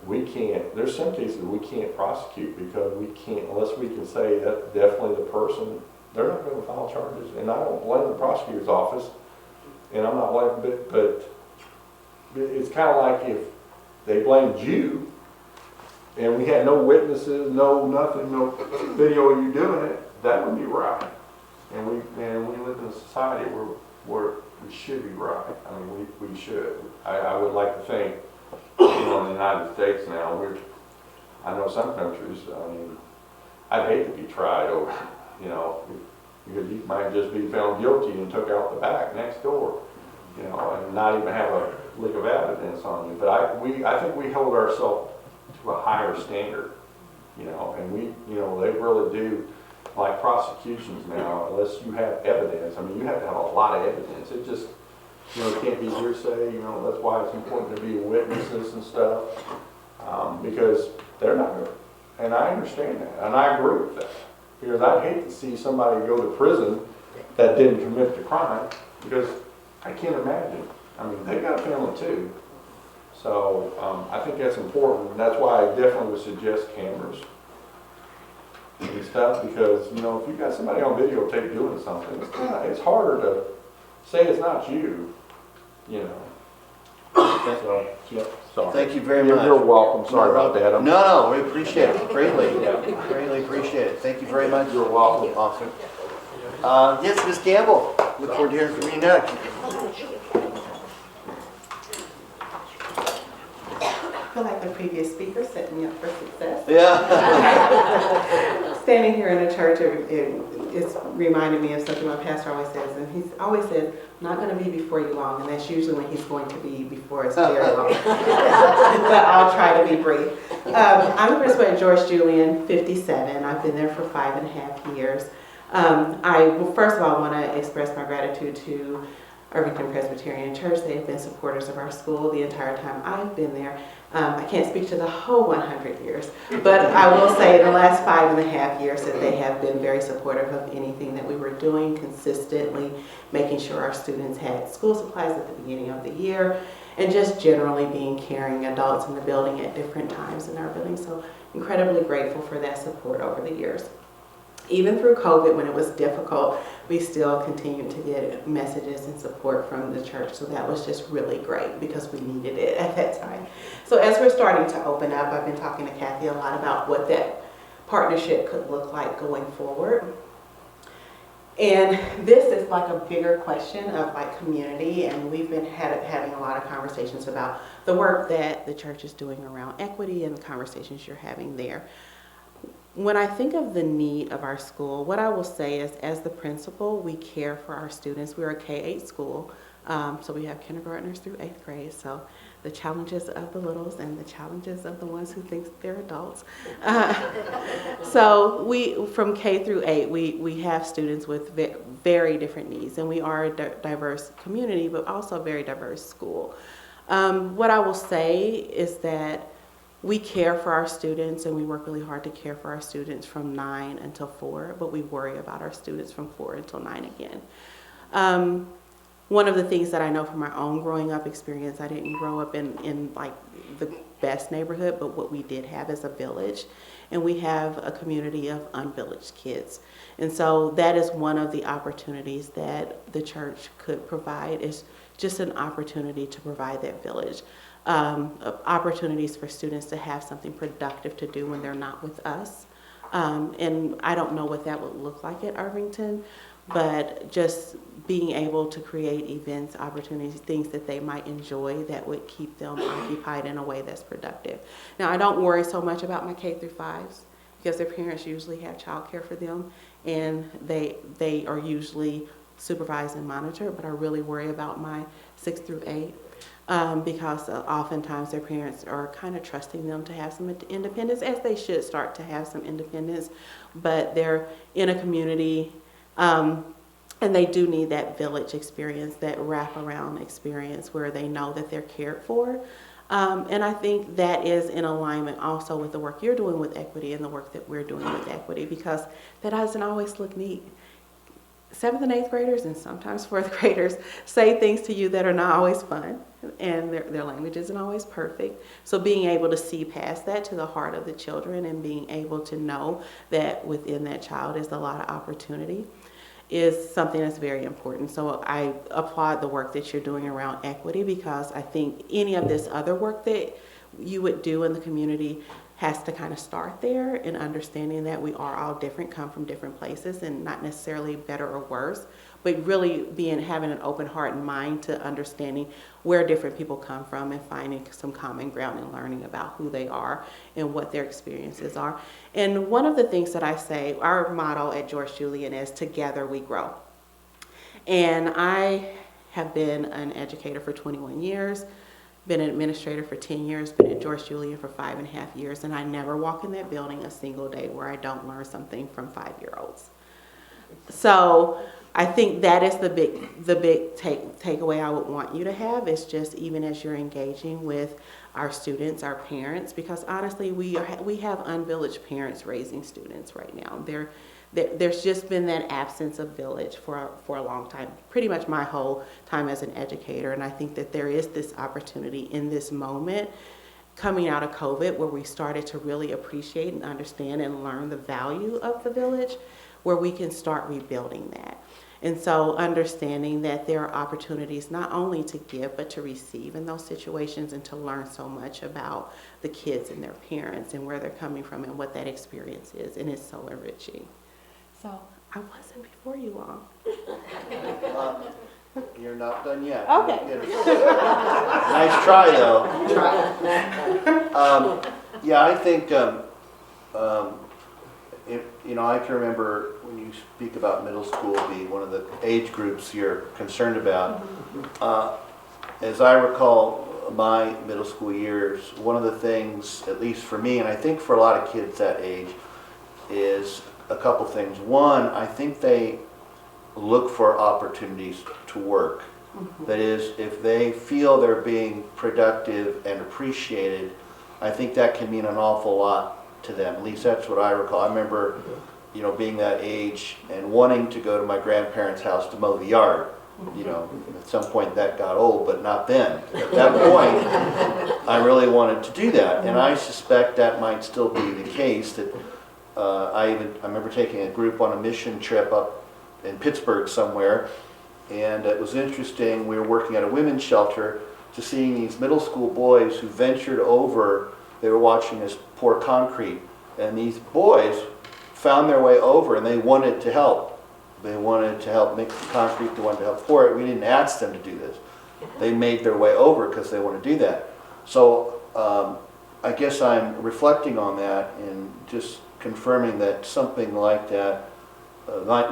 there's some cases we can't prosecute because we can't, unless we can say that's definitely the person, they're not going to file charges. And I don't blame the prosecutor's office, and I'm not blaming, but it's kind of like if they blamed you and we had no witnesses, no nothing, no video of you doing it, that wouldn't be right. And we live in a society where we should be right. We should. I would like to think, in the United States now, I know some countries, I'd hate to be tried over, because you might just be found guilty and took out the back next door, you know, and not even have a lick of evidence on you. But I think we hold ourselves to a higher standard, you know, and they really do, like prosecutions now, unless you have evidence. I mean, you have to have a lot of evidence. It just, you know, it can't be hearsay, you know, that's why it's important to be witnesses and stuff, because they're not going to, and I understand that, and I agree with that, because I'd hate to see somebody go to prison that didn't commit the crime, because I can't imagine. I mean, they got a family too. So I think that's important, and that's why I definitely would suggest cameras and stuff, because, you know, if you got somebody on videotape doing something, it's harder to say it's not you, you know. So, yeah, sorry. Thank you very much. You're welcome. Sorry about that. No, we appreciate it greatly. Greatly appreciate it. Thank you very much. You're welcome. Officer. Yes, Ms. Campbell. Look forward to hearing from you next. I feel like the previous speaker set me up for success. Yeah. Standing here in a church, it's reminded me of something my pastor always says, and he always says, I'm not going to be before you long, and that's usually when he's going to be before us very long. But I'll try to be brief. I'm the principal at George Julian, 57. I've been there for 5.5 years. First of all, want to express my gratitude to Irvington Presbyterian Church. They have been supporters of our school the entire time I've been there. I can't speak to the whole 100 years, but I will say in the last 5.5 years that they have been very supportive of anything that we were doing consistently, making sure our students had school supplies at the beginning of the year, and just generally being caring adults in the building at different times in our building. So incredibly grateful for that support over the years. Even through COVID, when it was difficult, we still continued to get messages and support from the church. So that was just really great because we needed it at that time. So as we're starting to open up, I've been talking to Kathy a lot about what that partnership could look like going forward. And this is like a bigger question of like community, and we've been having a lot of conversations about the work that the church is doing around equity and the conversations you're having there. When I think of the need of our school, what I will say is, as the principal, we care for our students. We're a K-8 school, so we have kindergartners through 8th grade. So the challenges of the littles and the challenges of the ones who think they're adults. So from K through 8, we have students with very different needs, and we are a diverse community, but also a very diverse school. What I will say is that we care for our students, and we work really hard to care for our students from 9 until 4, but we worry about our students from 4 until 9 again. One of the things that I know from my own growing up experience, I didn't grow up in like the best neighborhood, but what we did have is a village, and we have a community of unvillaged kids. And so that is one of the opportunities that the church could provide, is just an opportunity to provide that village. Opportunities for students to have something productive to do when they're not with us. And I don't know what that would look like at Irvington, but just being able to create events, opportunities, things that they might enjoy that would keep them occupied in a way that's productive. Now, I don't worry so much about my K through 5s because their parents usually have childcare for them, and they are usually supervised and monitored, but I really worry about my 6 through 8. Because oftentimes their parents are kind of trusting them to have some independence, as they should start to have some independence, but they're in a community, and they do need that village experience, that wraparound experience where they know that they're cared for. And I think that is in alignment also with the work you're doing with equity and the work that we're doing with equity, because that doesn't always look neat. 7th and 8th graders and sometimes 4th graders say things to you that are not always fun, and their language isn't always perfect. So being able to see past that to the heart of the children and being able to know that within that child is a lot of opportunity is something that's very important. So I applaud the work that you're doing around equity, because I think any of this other work that you would do in the community has to kind of start there in understanding that we are all different, come from different places, and not necessarily better or worse, but really having an open heart and mind to understanding where different people come from and finding some common ground and learning about who they are and what their experiences are. And one of the things that I say, our motto at George Julian is "Together we grow." And I have been an educator for 21 years, been an administrator for 10 years, been at George Julian for 5.5 years, and I never walk in that building a single day where I don't learn something from 5-year-olds. So I think that is the big takeaway I would want you to have, is just even as you're engaging with our students, our parents, because honestly, we have unvillaged parents raising students right now. There's just been that absence of village for a long time, pretty much my whole time as an educator. And I think that there is this opportunity in this moment coming out of COVID where we started to really appreciate and understand and learn the value of the village, where we can start rebuilding that. And so understanding that there are opportunities not only to give but to receive in those situations, and to learn so much about the kids and their parents and where they're coming from and what that experience is, and it's so enriching. So I wasn't before you long. You're not done yet. Okay. Nice try, though. Yeah, I think, I can remember when you speak about middle school being one of the age groups you're concerned about. As I recall my middle school years, one of the things, at least for me, and I think for a lot of kids that age, is a couple things. One, I think they look for opportunities to work. That is, if they feel they're being productive and appreciated, I think that can mean an awful lot to them. At least that's what I recall. I remember, being that age and wanting to go to my grandparents' house to mow the yard. At some point that got old, but not then. At that point, I really wanted to do that. And I suspect that might still be the case, that I remember taking a group on a mission trip up in Pittsburgh somewhere, and it was interesting. We were working at a women's shelter, to seeing these middle school boys who ventured over. They were watching us pour concrete, and these boys found their way over, and they wanted to help. They wanted to help mix the concrete, they wanted to help pour it. We didn't ask them to do this. They made their way over because they want to do that. So I guess I'm reflecting on that and just confirming that something like that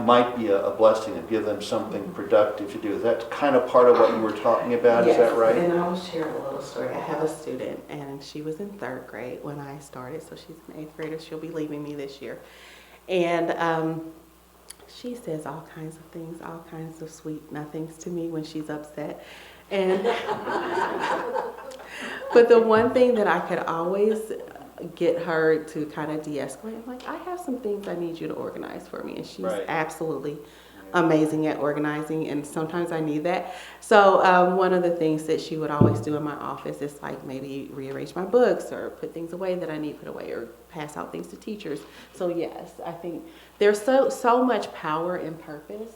might be a blessing, and give them something productive to do. Is that kind of part of what you were talking about? Yes, is that right? And I will share a little story. I have a student, and she was in 3rd grade when I started, so she's an 8th grader. She'll be leaving me this year. And she says all kinds of things, all kinds of sweet nothings to me when she's upset. And but the one thing that I could always get her to kind of de-escalate, I'm like, I have some things I need you to organize for me. And she's absolutely amazing at organizing, and sometimes I need that. So one of the things that she would always do in my office is like maybe rearrange my books or put things away that I need put away, or pass out things to teachers. So yes, I think there's so much power in purpose.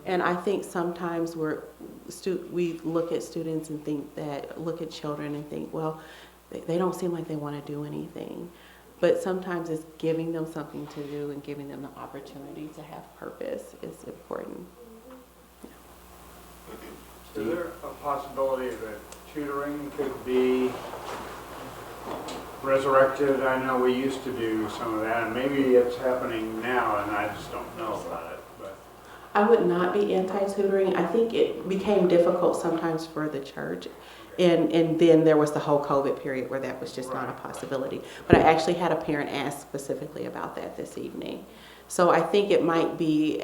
And I think sometimes we look at students and look at children and think, well, they don't seem like they want to do anything. But sometimes it's giving them something to do and giving them the opportunity to have purpose is important. Is there a possibility that tutoring could be resurrected? I know we used to do some of that, and maybe it's happening now, and I just don't know about it. But I would not be anti-tutoring. I think it became difficult sometimes for the church. And then there was the whole COVID period where that was just not a possibility. But I actually had a parent ask specifically about that this evening. So I think it might be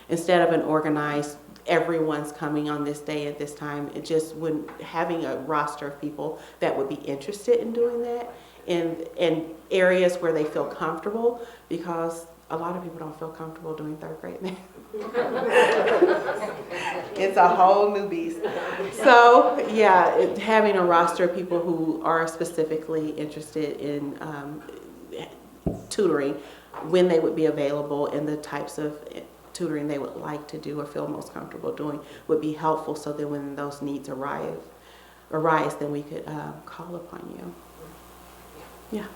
instead of an organized, everyone's coming on this day at this time, it just having a roster of people that would be interested in doing that in areas where they feel comfortable, because a lot of people don't feel comfortable doing 3rd grade math. It's a whole new beast. So yeah, having a roster of people who are specifically interested in tutoring, when they would be available, and the types of tutoring they would like to do or feel most comfortable doing would be helpful, so that when those needs arise, then we could call upon you. Yeah.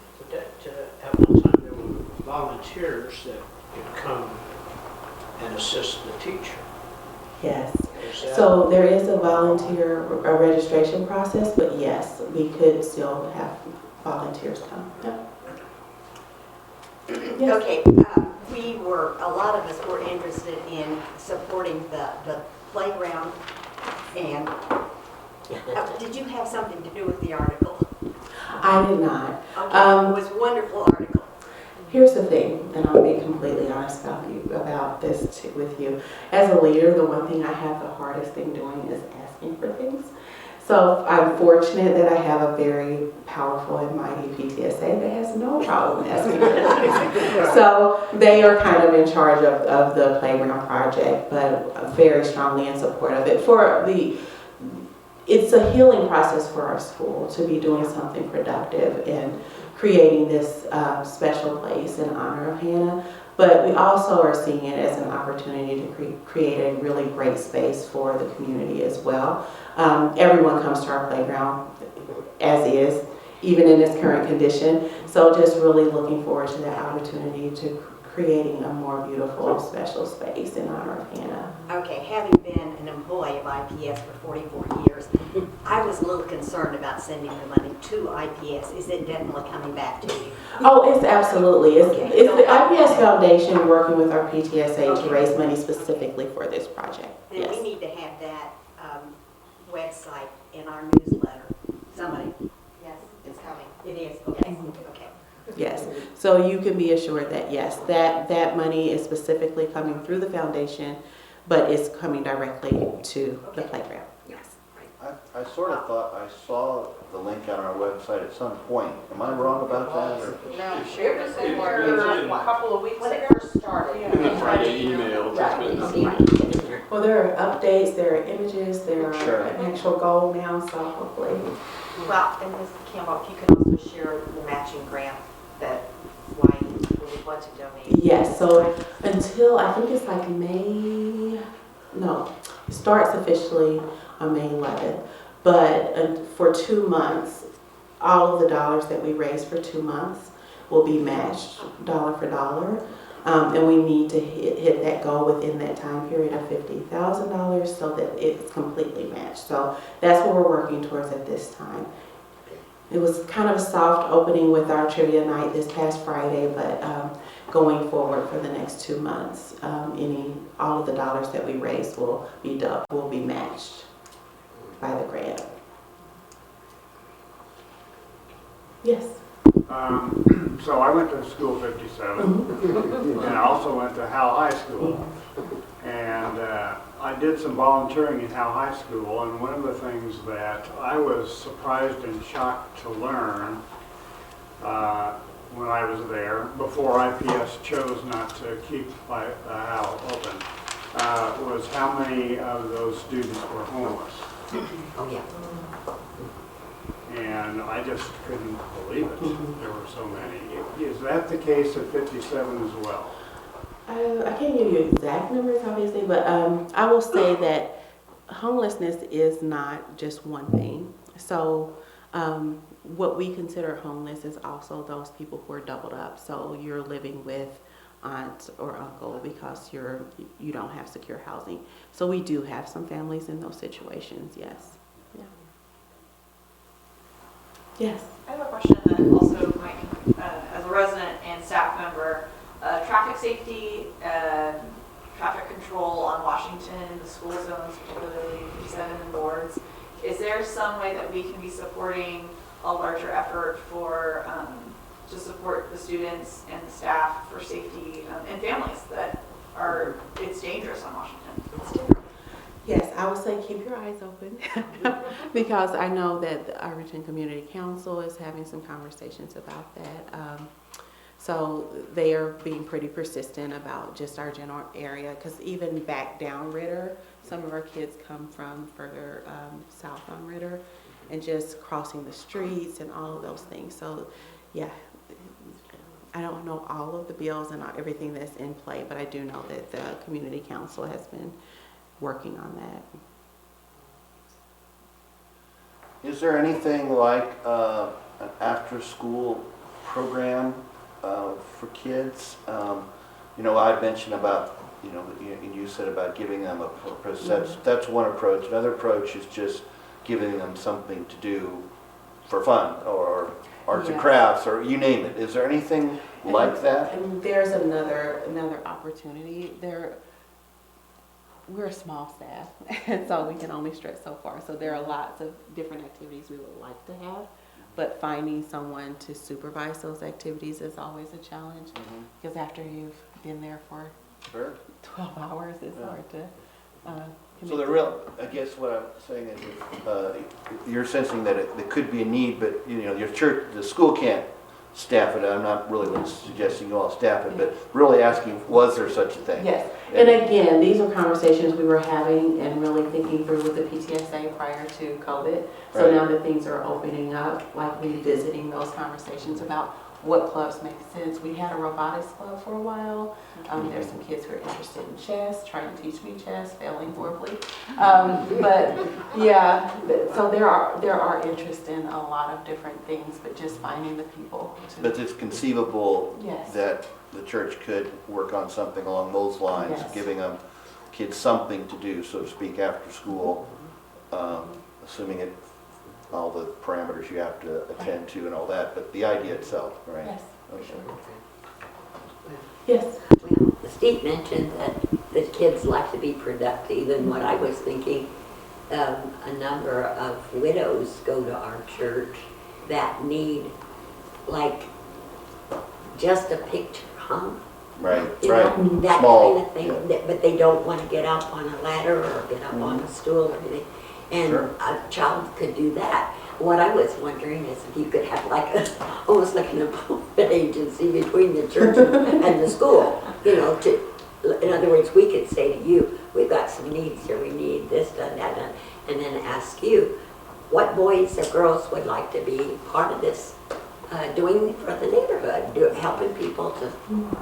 At one time, there were volunteers that could come and assist the teacher. Yes. Is that- So there is a volunteer registration process, but yes, we could still have volunteers come. Yep. Yes. Okay, a lot of us were interested in supporting the playground, and did you have something to do with the article? I did not. Okay, it was a wonderful article. Here's the thing, and I'll be completely honest about this with you. As a leader, the one thing I have the hardest thing doing is asking for things. So I'm fortunate that I have a very powerful and mighty PTSA that has no problem asking for things. So they are kind of in charge of the playground project, but very strongly in support of it. It's a healing process for our school to be doing something productive and creating this special place in honor of Hannah. But we also are seeing it as an opportunity to create a really great space for the community as well. Everyone comes to our playground as is, even in its current condition. So just really looking forward to that opportunity to creating a more beautiful, special space in honor of Hannah. Okay, having been an employee of IPS for 44 years, I was a little concerned about sending the money to IPS. Is it definitely coming back to you? Oh, it's absolutely. It's the Okay. IPS Foundation working with our PTSA to raise money specifically for this project. Then Yes. we need to have that website in our newsletter. Somebody, Yes, it's coming. it is, okay, okay. Yes, so you can be assured that yes, that money is specifically coming through the foundation, but it's coming directly to the playground. Yes. I sort of thought I saw the link on our website at some point. Am I wrong about that? Or? No, It was in there a couple of weeks when it ago. first started. In the Friday emails, it's been. Right. Well, there are updates, there are images, there are Sure. an actual goal now, so hopefully. Well, and Ms. Campbell, if you could also share the matching grant that why you really want to donate. Yes, so until, I think it's like it starts officially on May 11th, but for 2 months, all of the dollars that we raise for 2 months will be matched dollar for dollar. And we need to hit that goal within that time period of $50,000 so that it's completely matched. So that's what we're working towards at this time. It was kind of a soft opening with our trivia night this past Friday, but going forward for the next 2 months, all of the dollars that we raise will be matched by the grant. Yes. So I went to school 57, and I also went to Howe High School. And I did some volunteering at Howe High School, and one of the things that I was surprised and shocked to learn when I was there, before IPS chose not to keep Howe open, was how many of those students were homeless. Oh, yeah. And I just couldn't believe it. There were so many. Is that the case at 57 as well? I can't give you exact numbers, obviously, but I will say that homelessness is not just one thing. So what we consider homeless is also those people who are doubled up. So you're living with aunt or uncle because you don't have secure housing. So we do have some families in those situations, yes. Yeah. Yes. I have a question that also might, as a resident and staff member, traffic safety, traffic control on Washington, the school zones, particularly 57 and boards. Is there some way that we can be supporting a larger effort for to support the students and the staff for safety and families that it's dangerous on Washington? Yes, I would say keep your eyes open because I know that the Irvington Community Council is having some conversations about that. So they are being pretty persistent about just our general area because even back down Ritter, some of our kids come from further south on Ritter and just crossing the streets and all of those things. So yeah, I don't know all of the bills and everything that's in play, but I do know that the Community Council has been working on that. Is there anything like an after-school program for kids. You know, I mentioned about, you know, and you said about giving them a purpose. That's one approach. Another approach is just giving them something to do for fun, or arts and Yes. crafts, or you name it. Is there anything like that? And there's another opportunity. We're a small staff, and so we can only stretch so far. So there are lots of different activities we would like to have, but finding someone to supervise those activities is always a challenge, because after you've been there for Sure. 12 hours, it's hard to So the real, I guess what I'm saying is, you're sensing that it could be a need, but you know, your church, the school can't staff it. I'm not really suggesting you all staff it, but really asking, was there such a thing? Yes, and again, these are conversations we were having and really thinking through with the PTSA prior to COVID. So Right. now that things are opening up, like revisiting those conversations about what clubs make sense. We had a robotics club for a while. There's some kids who are interested in chess, trying to teach me chess, failing horribly. But yeah, so there are interest in a lot of different things, but just finding the people. But it's conceivable Yes. that the church could work on something along those lines, Yes. giving them kids something to do, so to speak, after school, assuming it, all the parameters you have to attend to and all that, but the idea itself, right? Yes. Okay. Yes. Well, Steve mentioned that kids like to be productive, and what I was thinking, a number of widows go to our church that need, like, just a picture hung. Right, You right. know, that Small, kind of thing, yeah. but they don't want to get up on a ladder or get up on a stool or anything. And Sure. a child could do that. What I was wondering is if you could have like almost like an employment agency between the church and the school, you know, in other words, we could say to you, we've got some needs here, we need this done, that done, and then ask you, what boys or girls would like to be part of this, doing for the neighborhood, helping people to,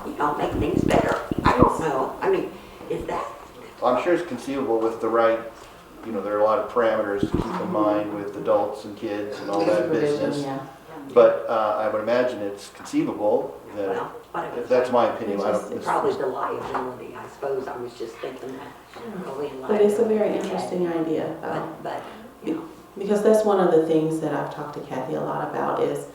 you know, make things better. I don't know. I mean, is that? Well, I'm sure it's conceivable with the right, you know, there are a lot of parameters to keep in mind with adults and kids and all that business. Yeah. But I would imagine it's conceivable that, Well, what I was that's my opinion. I don't, probably the liability, I suppose. I was just thinking that. Probably But it's a very liability. interesting idea. But, you know. Because that's one of the things that I've talked to Kathy a lot about is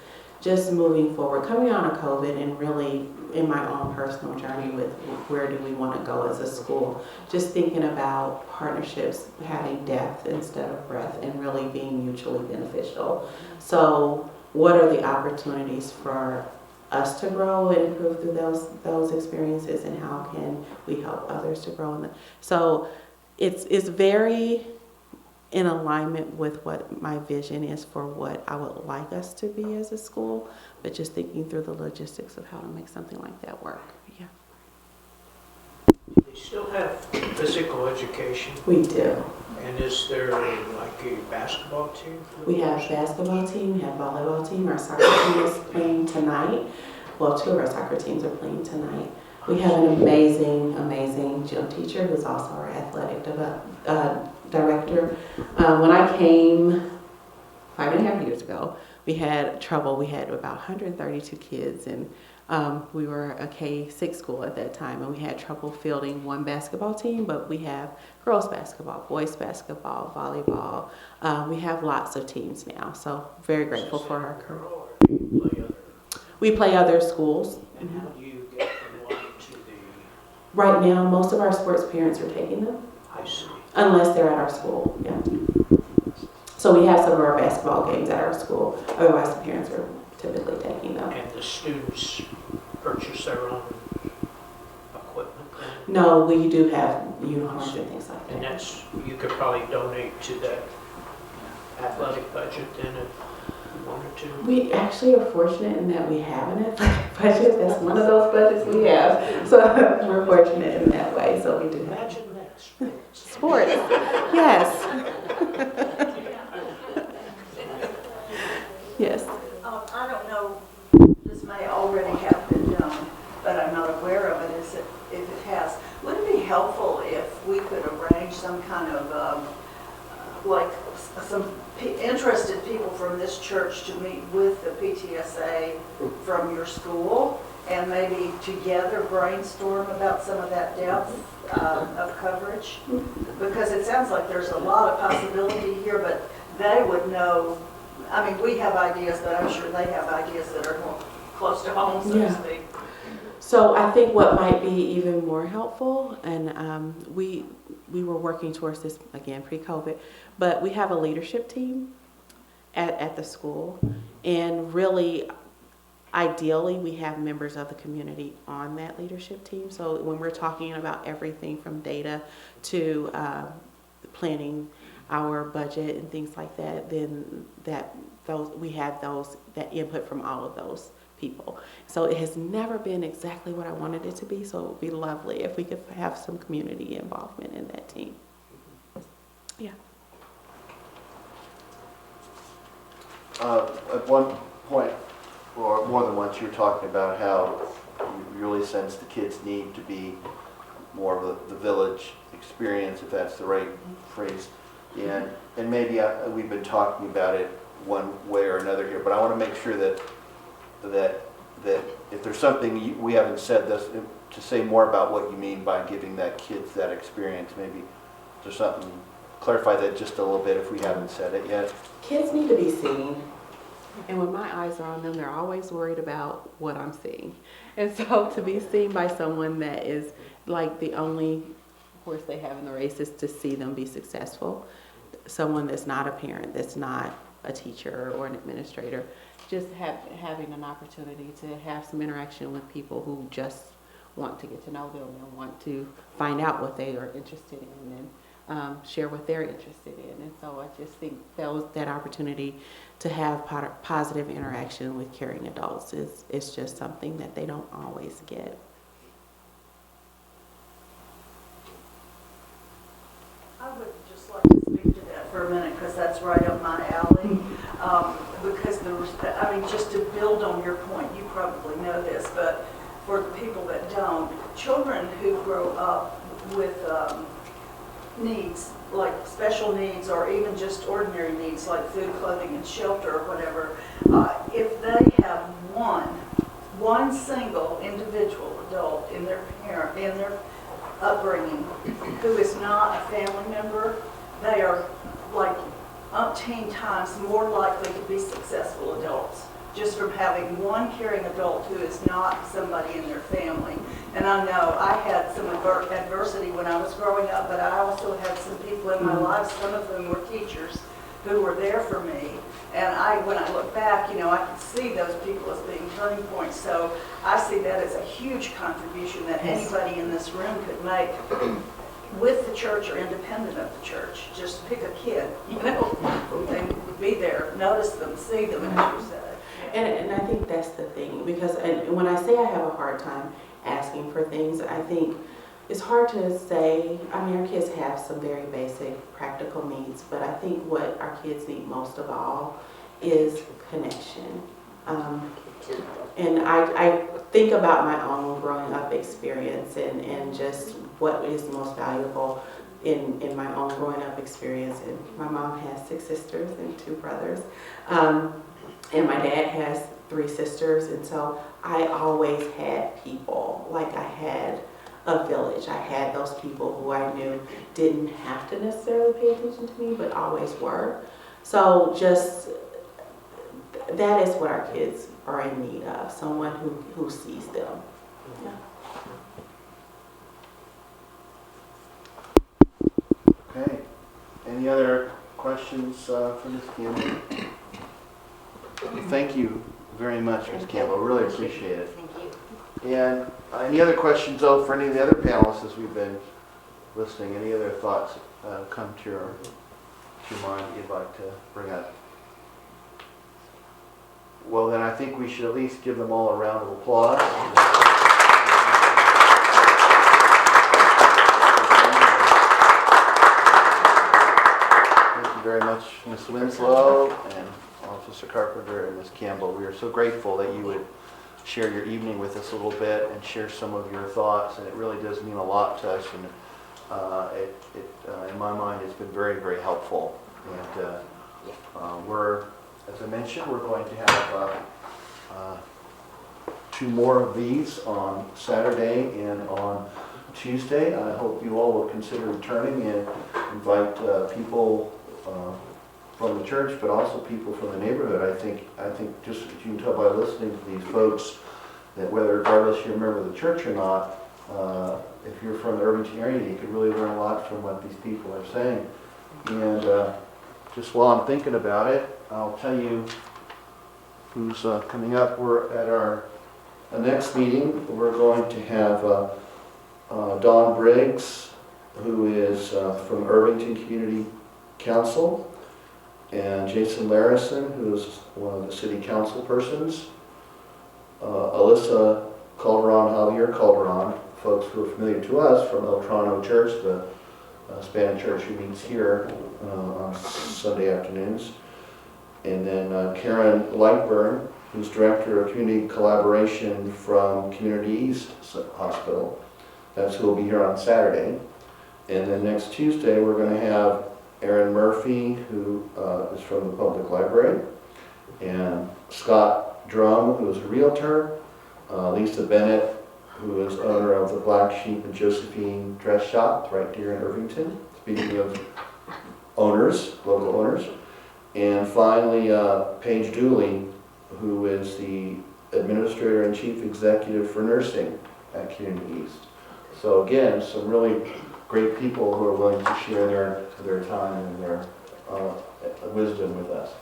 just moving forward, coming out of COVID and really in my own personal journey with where do we want to go as a school, just thinking about partnerships having depth instead of breadth and really being mutually beneficial. So what are the opportunities for us to grow and improve through those experiences, and how can we help others to grow? So it's very in alignment with what my vision is for what I would like us to be as a school, but just thinking through the logistics of how to make something like that work. Yeah. They still have physical education, We do. and is there like a basketball team? We have basketball team, we have volleyball team, our soccer team is playing tonight. Well, 2 of our soccer teams are playing tonight. We have an amazing, amazing gym teacher who's also our athletic director. When I came 5.5 years ago, we had trouble. We had about 132 kids, and we were a K-6 school at that time, and we had trouble fielding one basketball team, but we have girls basketball, boys basketball, volleyball. We have lots of teams now, so very grateful for our crew. We play other schools. And how do you get from one to the, Right now, most of our sports parents are taking them, I see. unless they're at our school, yeah. So we have some of our basketball games at our school, otherwise the parents are typically taking them. And the students purchase their own equipment then? No, we do have uniforms and things like And that. that's, you could probably donate to that athletic budget then if you wanted to. We actually are fortunate in that we have an athletic budget. That's one of those budgets we have. So we're fortunate in that way, so we do have. Imagine that, sports. Sports, yes. Yes. I don't know, this may already have been done, but I'm not aware of it, is it, if it has. Would it be helpful if we could arrange some kind of like some interested people from this church to meet with the PTSA from your school and maybe together brainstorm about some of that depth of coverage? Because it sounds like there's a lot of possibility here, but they would know. I mean, we have ideas, but I'm sure they have ideas that are more close to home, so to speak. So I think what might be even more helpful, and we were working towards this again pre-COVID, but we have a leadership team at the school, and really, ideally, we have members of the community on that leadership team. So when we're talking about everything from data to planning our budget and things like that, then we have that input from all of those people. So it has never been exactly what I wanted it to be, so it would be lovely if we could have some community involvement in that team. Yeah. At one point, or more than once, you were talking about how you really sense the kids need to be more of the village experience, if that's the right phrase. And maybe we've been talking about it one way or another here, but I want to make sure that if there's something we haven't said, this to say more about what you mean by giving that kids that experience. Maybe there's something, clarify that just a little bit if we haven't said it yet. Kids need to be seen, and when my eyes are on them, they're always worried about what I'm seeing. And so to be seen by someone that is like the only horse they have in the race is to see them be successful, someone that's not a parent, that's not a teacher or an administrator, just having an opportunity to have some interaction with people who just want to get to know them and want to find out what they are interested in and share what they're interested in. And so I just think that opportunity to have positive interaction with caring adults is just something that they don't always get. I would just like to speak to that for a minute, because that's right up my alley. Because just to build on your point, you probably know this, but for the people that don't, children who grow up with needs, like special needs or even just ordinary needs like food, clothing, and shelter or whatever, if they have one single individual adult in their upbringing who is not a family member, they are like umpteen times more likely to be successful adults, just from having one caring adult who is not somebody in their family. And I know I had some adversity when I was growing up, but I also had some people in my life, some of whom were teachers, who were there for me. And when I look back, I can see those people as being turning points. So I see that as a huge contribution that anybody in this room could make with the church or independent of the church. Just pick a kid, and be there, notice them, see them, as you said. And I think that's the thing, because when I say I have a hard time asking for things, I think it's hard to say. I mean, our kids have some very basic practical needs, but I think what our kids need most of all is connection. And I think about my own growing up experience and just what is most valuable in my own growing up experience. And my mom has 6 sisters and 2 brothers. And my dad has 3 sisters, and so I always had people. Like I had a village. I had those people who I knew didn't have to necessarily pay attention to me, but always were. So just that is what our kids are in need of, someone who sees them. Yeah. Okay. Any other questions for Ms. Campbell? Thank you very much, Ms. Campbell. Really appreciate it. Thank you. And any other questions, though, for any of the other panelists as we've been listening? Any other thoughts come to your mind that you'd like to bring up? Well, then I think we should at least give them all a round of applause. Thank you very much, Ms. Winslow and Officer Carpenter and Ms. Campbell. We are so grateful that you would share your evening with us a little bit and share some of your thoughts, and it really does mean a lot to us. And in my mind, it's been very, very helpful. And as I mentioned, we're going to have 2 more of these on Saturday and on Tuesday. I hope you all will consider returning and invite people from the church, but also people from the neighborhood. I think just as you can tell by listening to these folks, that whether regardless you're a member of the church or not, if you're from the Irvington area, you could really learn a lot from what these people are saying. And just while I'm thinking about it, I'll tell you who's coming up. We're at our next meeting. We're going to have Don Briggs, who is from Irvington Community Council, and Jason Larison, who is one of the city council persons, Alyssa Javier Calderon, folks who are familiar to us from El Trano Church, the Spanish church who meets here on Sunday afternoons, and then Karen Lightburn, who's Director of Community Collaboration from Community East Hospital. That's who will be here on Saturday. And then next Tuesday, we're going to have Aaron Murphy, who is from the Public Library, and Scott Drum, who is a realtor, Lisa Bennett, who is owner of the Black Sheep and Josephine Dress Shop right here in Irvington, speaking of owners, local owners. And finally, Paige Dooley, who is the Administrator and Chief Executive for Nursing at Community East. So again, some really great people who are willing to share their time and their wisdom with us.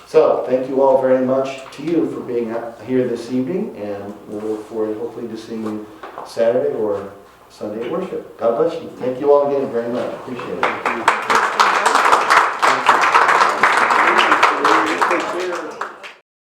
So thank you all very much to you for being here this evening, and we'll look forward hopefully to seeing you Saturday or Sunday at worship. God bless you. Thank you all again very much. Appreciate it.